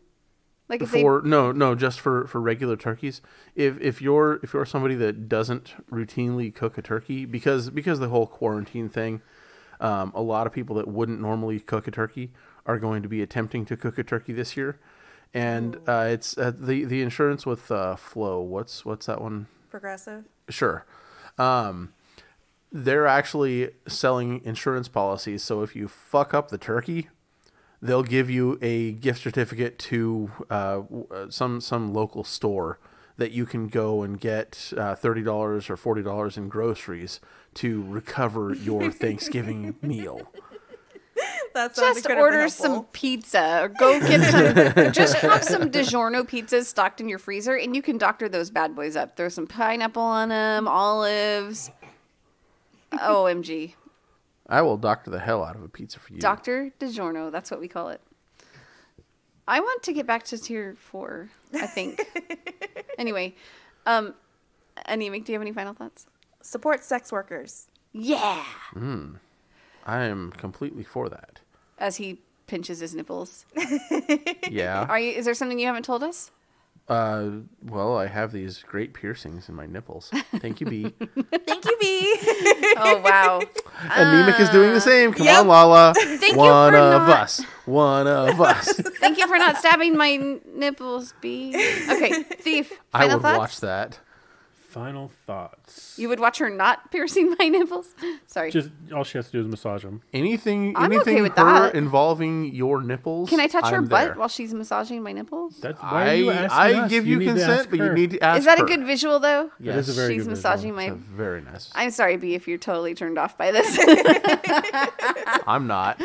Like if No, just for regular turkeys. If you're somebody that doesn't routinely cook a turkey, because the whole quarantine thing, a lot of people that wouldn't normally cook a turkey are going to be attempting to cook a turkey this year, and it's the insurance with Flo. What's that one? Progressive. Sure. They're actually selling insurance policies, so if you fuck up the turkey, they'll give you a gift certificate to some local store that you can go and get $30 or $40 in groceries to recover your Thanksgiving meal. Just order some pizza or go get some. Just have some DiGiorno pizzas stocked in your freezer, and you can doctor those bad boys up. Throw some pineapple on them, olives. OMG. I will doctor the hell out of a pizza for you. Dr. DiGiorno, that's what we call it. I want to get back to tier 4, I think. Anyway, Anemic, do you have any final thoughts? Support sex workers. Yeah. I am completely for that. As he pinches his nipples. Yeah. Is there something you haven't told us? Well, I have these great piercings in my nipples. Thank you, B. Thank you, B. Oh, wow. Anemic is doing the same. Come on, Lala. One of us. Thank you for not stabbing my nipples, B. Okay, Thief. I Final would thoughts? watch that. Final thoughts. You would watch her not piercing my nipples? Sorry. Just all she has to do is massage them. Anything okay with her that. involving your nipples. Can I touch her butt there. while she's massaging my nipples? That's why you I us? give you need to consent, ask but you her. need to ask Is that her. a good visual, though? Yes. It is a very She's good massaging visual. It's very nice. I'm sorry, B, if you're totally turned off by this. I'm not.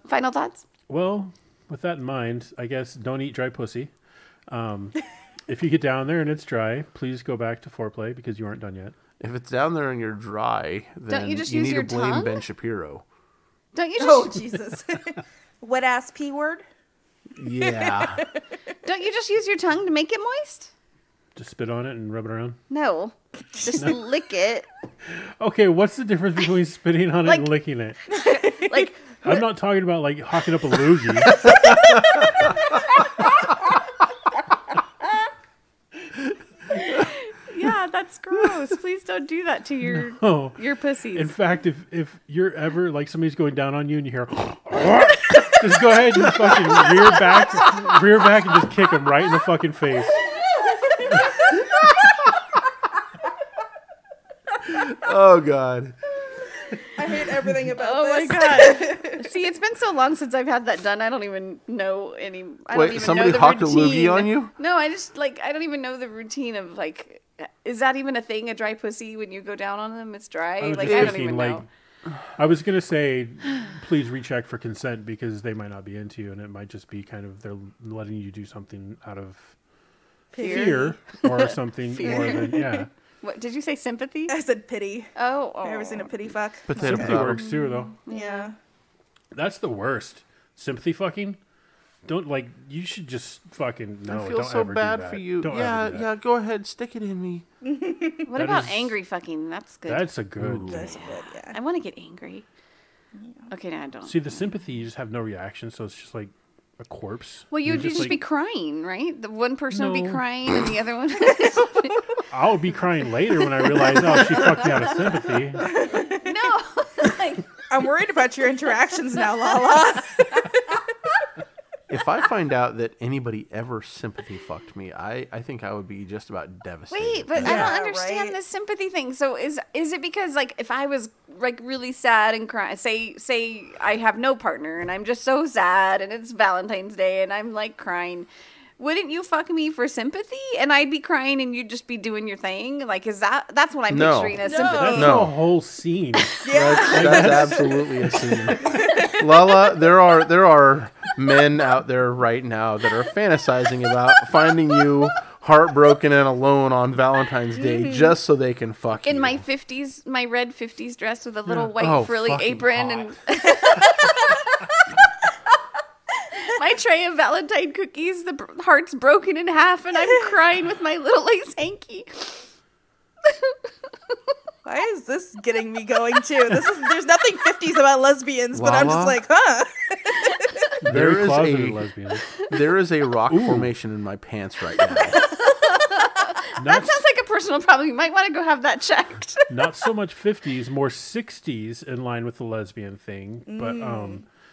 Final thoughts? Well, with that in mind, I guess don't eat dry pussy. If you get down there and it's dry, please go back to foreplay because you aren't done yet. If it's down there and you're dry, then Don't you just you use need your to blame tongue? Ben Shapiro. Don't you just Oh, Jesus. Wet ass P word? Yeah. don't you just use your tongue to make it moist? Just spit on it and rub it around. No. Just lick it. Okay, what's the difference between spitting on it and licking it? Like I'm not talking about like hocking up a loogie. yeah, that's gross. Please don't do that to your pussies. In fact, if you're ever like somebody's going down on you and you hear, just go ahead and fucking rear back and just kick them right in the fucking face. Oh God. I hate everything about Oh this. my god! See, it's been so long since I've had that done. I don't even know any. I don't even somebody know the hocked routine. a loogie on you? No, I just I don't even know the routine of like. Is that even a thing? A dry pussy when you go down on them, it's dry. I was Like just I don't thinking, even know. I was gonna say, please recheck for consent because they might not be into you, and it might just be kind of they're letting you do something out of fear or something more than What did you say? Sympathy? I said pity. Oh, Have you ever seen a pity fuck? Potato Sympathy works too, though. Yeah. That's the worst. Sympathy fucking. Don't you should just fucking no. I feel don't so ever do bad that. for you. Don't ever do that. Yeah. Go ahead, stick it in me. What That about is- angry fucking? That's good. That's a good. That's good, yeah. I want to get angry. Okay, no, I don't. See, the sympathy, you just have no reaction, so it's just like a corpse. Well, you'd just like, be crying, right? The one person would be No. crying, and the other one. I'll be crying later when I realize, oh, she fucked me out of sympathy. No, I'm worried about your interactions now, Lala. If I find out that anybody ever sympathy fucked me, I think I would be just about devastated. wait, but I Yeah, don't understand right? this sympathy thing. So is it because if I was really sad and crying, say I have no partner and I'm just so sad and it's Valentine's Day and I'm crying, wouldn't you fuck me for sympathy? And I'd be crying and you'd just be doing your thing? Like, that's what I'm picturing as sympathy. That's No. a whole scene. That's absolutely a scene. Lala, there are men out there right now that are fantasizing about finding you heartbroken and alone on Valentine's Day just so they can fuck you. In my 50s, my red 50s dress with a little white frilly apron and my tray of Valentine cookies, the heart's broken in half, and I'm crying with my little lace hanky. Why is this getting me going too? There's nothing 50s about lesbians, but I'm just like, huh? Very closeted lesbians. There is a rock formation in my pants right now. That sounds like a personal problem. You might want to go have that checked. Not so much 50s, more 60s in line with the lesbian thing. But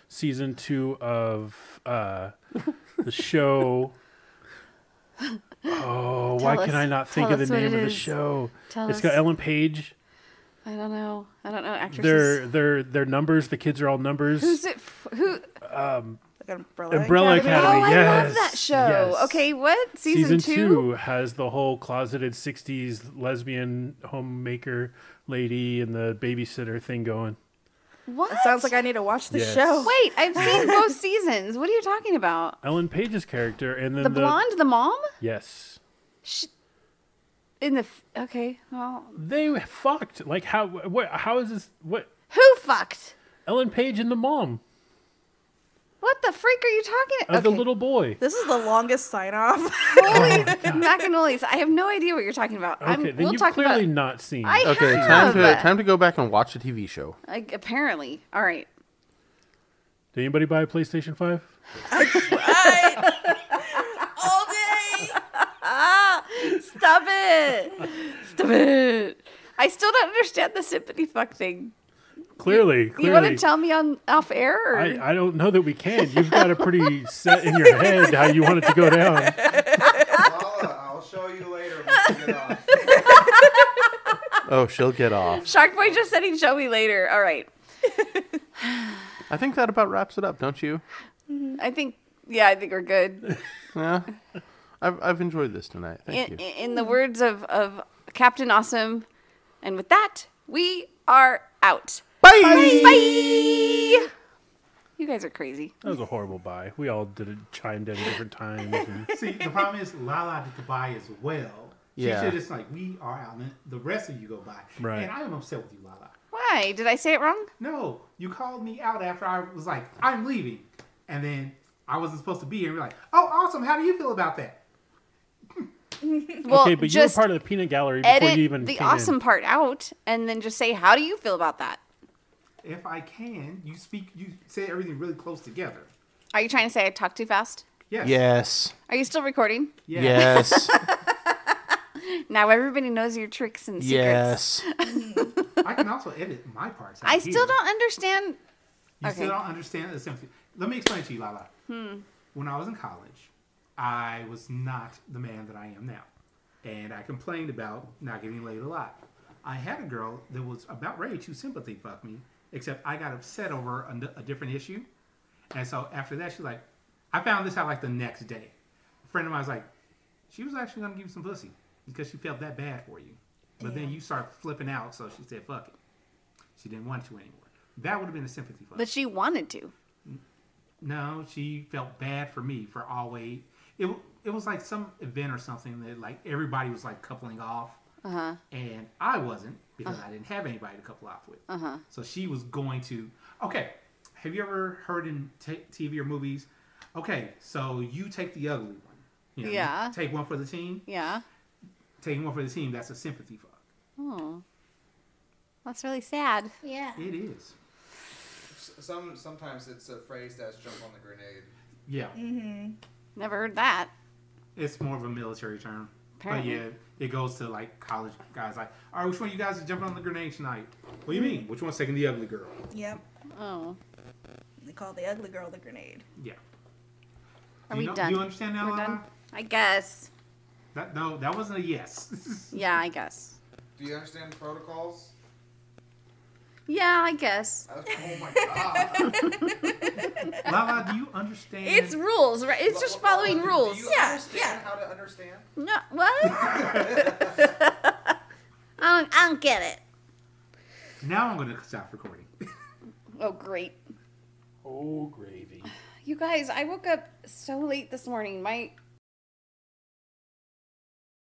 season 2 of the show. Oh, why can I not think of the name of the show? It's got Ellen Page. I don't know actresses. They're numbers. The kids are all numbers. Who's it? Who? Umbrella Academy. Oh, yes. I love that show. Yes. Okay, what? Season 2 has the whole closeted 60s lesbian homemaker lady and the babysitter thing going. What? It sounds like I need to watch the Yes. show. Wait, I've seen both seasons. What are you talking about? Ellen Page's character and then The blonde, the mom? Yes. Okay, well. They fucked. Like how is this what Who fucked? Ellen Page and the mom What the freak are you talking about? of the little boy. This is the longest sign off. Holy macanoles. I have no idea what you're talking about. Okay, then we'll you've talk clearly about, not seen. Okay, have. time to go back and watch the TV show. Like, apparently. All right. Did anybody buy a PlayStation 5? All day. Stop it. Stop it. I still don't understand the sympathy fuck thing. Clearly. You want to tell me off air? Or? I don't know that we can. You've got it pretty set in your head how you want it to go down. I'll show you later when you get off. Oh, she'll get off. Shark Boy just said he'd show me later. All right. I think that about wraps it up, don't you? I think we're good. Yeah. I've enjoyed this tonight. Thank you. In the words of Captain Awesome, and with that, we are out. Bye! Bye! You guys are crazy. That was a horrible buy. We all chimed in at different times. And... See, the problem is Lala did the buy as well. She Yeah. said it's like, we are out and the rest of you go by. Right. And I am upset with you, Lala. Why? Did I say it wrong? No, you called me out after I was like, I'm leaving. And then I wasn't supposed to be here. And you're like, oh, awesome. How do you feel about that? Well, okay, but you were part of the peanut gallery before edit you even the came awesome in. part out, and then just say, how do you feel about that? If I can, you say everything really close together. Are you trying to say I talk too fast? Yes. Yes. Are you still recording? Yeah. Yes. Now everybody knows your tricks and secrets. Yes. I can also edit my parts. I still don't understand. You Okay. still don't understand the sympathy. Let me explain to you, Lala. When I was in college, I was not the man that I am now. And I complained about not getting laid a lot. I had a girl that was about ready to sympathy fuck me, except I got upset over a different issue. And so after that, she's like, I found this out like the next day. A friend of mine was like, she was actually going to give you some pussy because she felt that bad for you. But then you start flipping out, so she said, fuck it. She didn't want to anymore. That would have been a sympathy fuck. But she wanted to. No, she felt bad for me for always. It was like some event or something that like everybody was like coupling off, and I wasn't because I didn't have anybody to couple off with. So she was going to. Okay, have you ever heard in TV or movies? Okay, so you take the ugly one. You know, Yeah. you take one for the team. Yeah. Taking one for the team. That's a sympathy fuck. Oh. That's really sad. Yeah. It is. Sometimes it's a phrase that's jump on the grenade. Yeah. Never heard that. It's more of a military term. Apparently. But yeah, it goes to like college guys like, all right, which one of you guys is jumping on the grenade tonight? What do you mean? Which one's taking the ugly girl? Yep. Oh. They call the ugly girl the grenade. Yeah. Are we done? Do you understand now, We're Lana? done? I guess. No, that wasn't a yes. Yeah, I guess. Do you understand the protocols? Yeah, I guess. Oh my god. Lala, do you understand? It's rules, right? It's just following rules. Do you understand how to understand? No, what? I don't get it. Now I'm going to stop recording. Oh, great. Oh, gravy. You guys, I woke up so late this morning. My